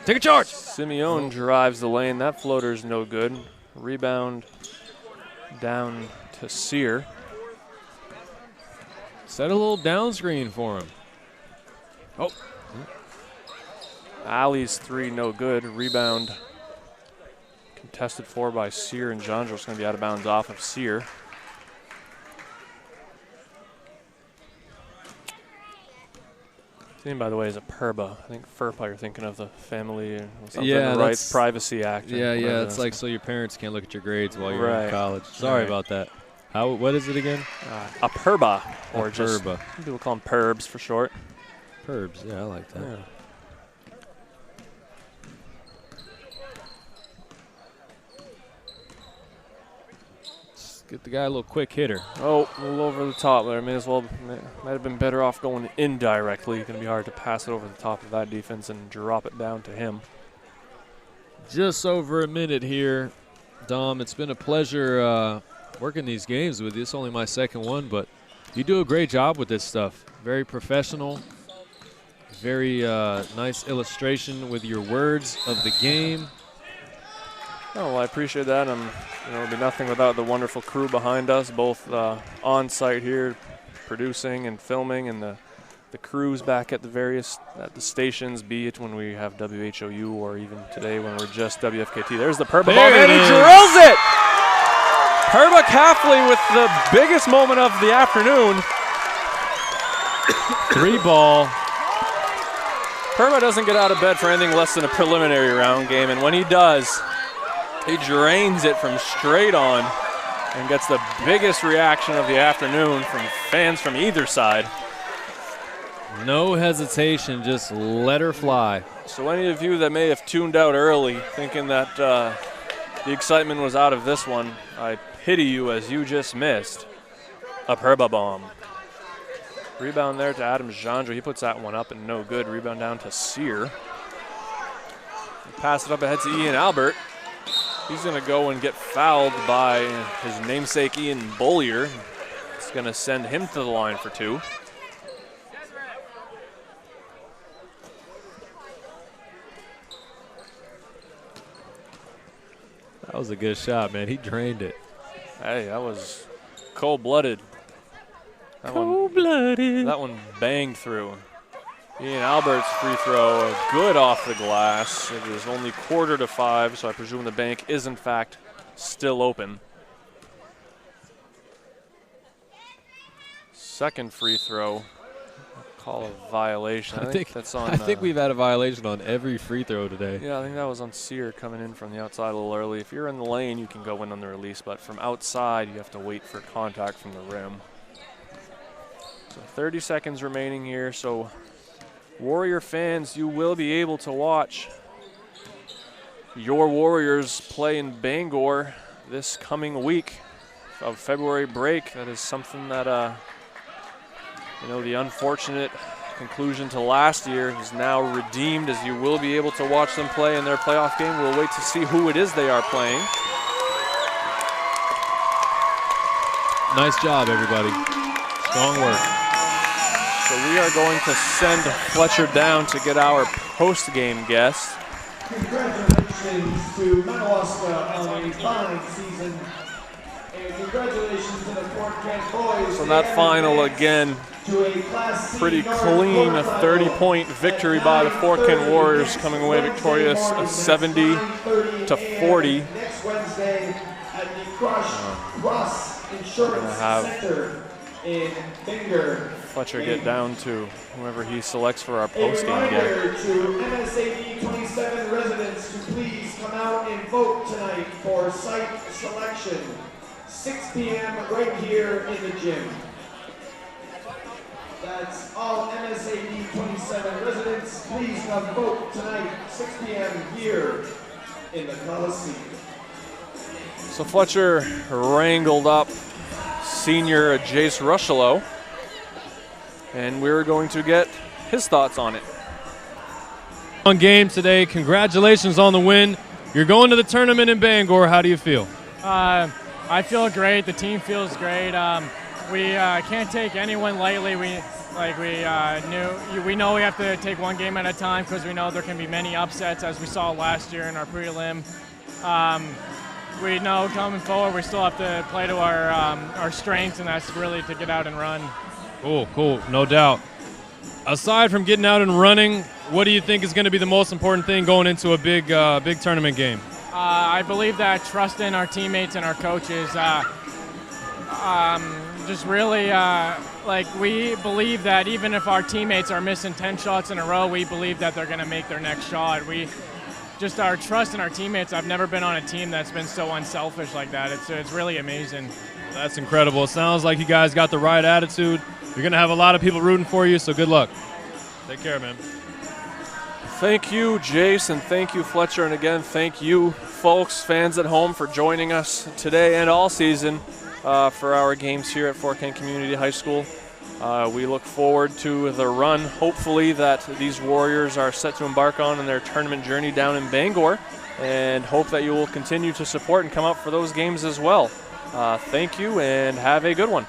Take a charge. Simeon drives the lane. That floater's no good. Rebound down to Sear. Set a little down screen for him. Oh. Alley's 3 no good. Rebound contested for by Sear, and Gendro's going to be out of bounds off of Sear. name, by the way, is a PERBA. I think FERPA, you're thinking of the Family or something, Yeah, the Rights Privacy Act. Yeah, it's like so your parents can't look at your grades while you're in college. Sorry Right. about that. What is it again? A PERBA, or A just PERBA. people call them PERBs for short. Perbs, yeah, I like that. Yeah. Get the guy a little quick hitter. Oh, a little over the top there. Might have been better off going indirectly. Going to be hard to pass it over the top of that defense and drop it down to him. Just over a minute here. Dom, it's been a pleasure working these games with you. It's only my second one, but you do a great job with this stuff. Very professional. Very nice illustration with your words of the game. Oh, well, I appreciate that. It would be nothing without the wonderful crew behind us, both on site here, producing and filming, and the crews back at the stations, be it when we have WHOU or even today when we're just WFKT. There's the PERBA ball, and he drills it! PERBA Caffley with the biggest moment of the afternoon. 3-ball. PERBA doesn't get out of bed for anything less than a preliminary round game, and when he does, he drains it from straight on and gets the biggest reaction of the afternoon from fans from either side. No hesitation, just let her fly. So any of you that may have tuned out early thinking that the excitement was out of this one, I pity you as you just missed a PERBA bomb. Rebound there to Adam Jandra. He puts that one up and no good. Rebound down to Sear. Pass it up ahead to Ian Albert. He's going to go and get fouled by his namesake Ian Bollier. It's going to send him to the line for 2. That was a good shot, man. He drained it. Hey, that was cold-blooded. Cold-blooded. That one banged through. Ian Albert's free throw, good off the glass. It is only 4:45, so I presume the bank is in fact still open. Second free throw, call a violation. I think that's on. I think we've had a violation on every free throw today. Yeah, I think that was on Sear coming in from the outside a little early. If you're in the lane, you can go in on the release, but from outside, you have to wait for contact from the rim. So 30 seconds remaining here, so Warrior fans, you will be able to watch your Warriors play in Bangor this coming week of February break. That is something that, the unfortunate conclusion to last year is now redeemed, as you will be able to watch them play in their playoff game. We'll wait to see who it is they are playing. Nice job, everybody. Strong work. So we are going to send Fletcher down to get our post-game guest. Congratulations to Madawaska on a fine season. And congratulations to the Fort Kent boys. So that final again, pretty clean, a 30-point victory by the Fort Kent Warriors, coming away victorious 70-40. Next Wednesday at the Ross Insurance Center in Bangor. Fletcher get down to whoever he selects for our post-game game. To MSAD 27 residents to please come out and vote tonight for site selection. 6 p.m. right here in the gym. That's all MSAD 27 residents. Please come vote tonight, 6 p.m. here in the Coliseum. So Fletcher wrangled up senior Jace Rushello, and we're going to get his thoughts on it. On game today, congratulations on the win. You're going to the tournament in Bangor. How do you feel? I feel great. The team feels great. We can't take anyone lightly. We know we have to take one game at a time because we know there can be many upsets, as we saw last year in our prelim. We know coming forward we still have to play to our strengths, and that's really to get out and run. Cool, no doubt. Aside from getting out and running, what do you think is going to be the most important thing going into a big tournament game? I believe that trust in our teammates and our coaches. Just really like, we believe that even if our teammates are missing 10 shots in a row, we believe that they're going to make their next shot. Just our trust in our teammates. I've never been on a team that's been so unselfish like that. It's really amazing. That's incredible. It sounds like you guys got the right attitude. You're going to have a lot of people rooting for you, so good luck. Take care, man. Thank you, Jace, and thank you, Fletcher, and again, thank you, folks, fans at home, for joining us today and all season for our games here at Fort Kent Community High School. We look forward to the run, hopefully, that these Warriors are set to embark on in their tournament journey down in Bangor, and hope that you will continue to support and come out for those games as well. Thank you, and have a good one.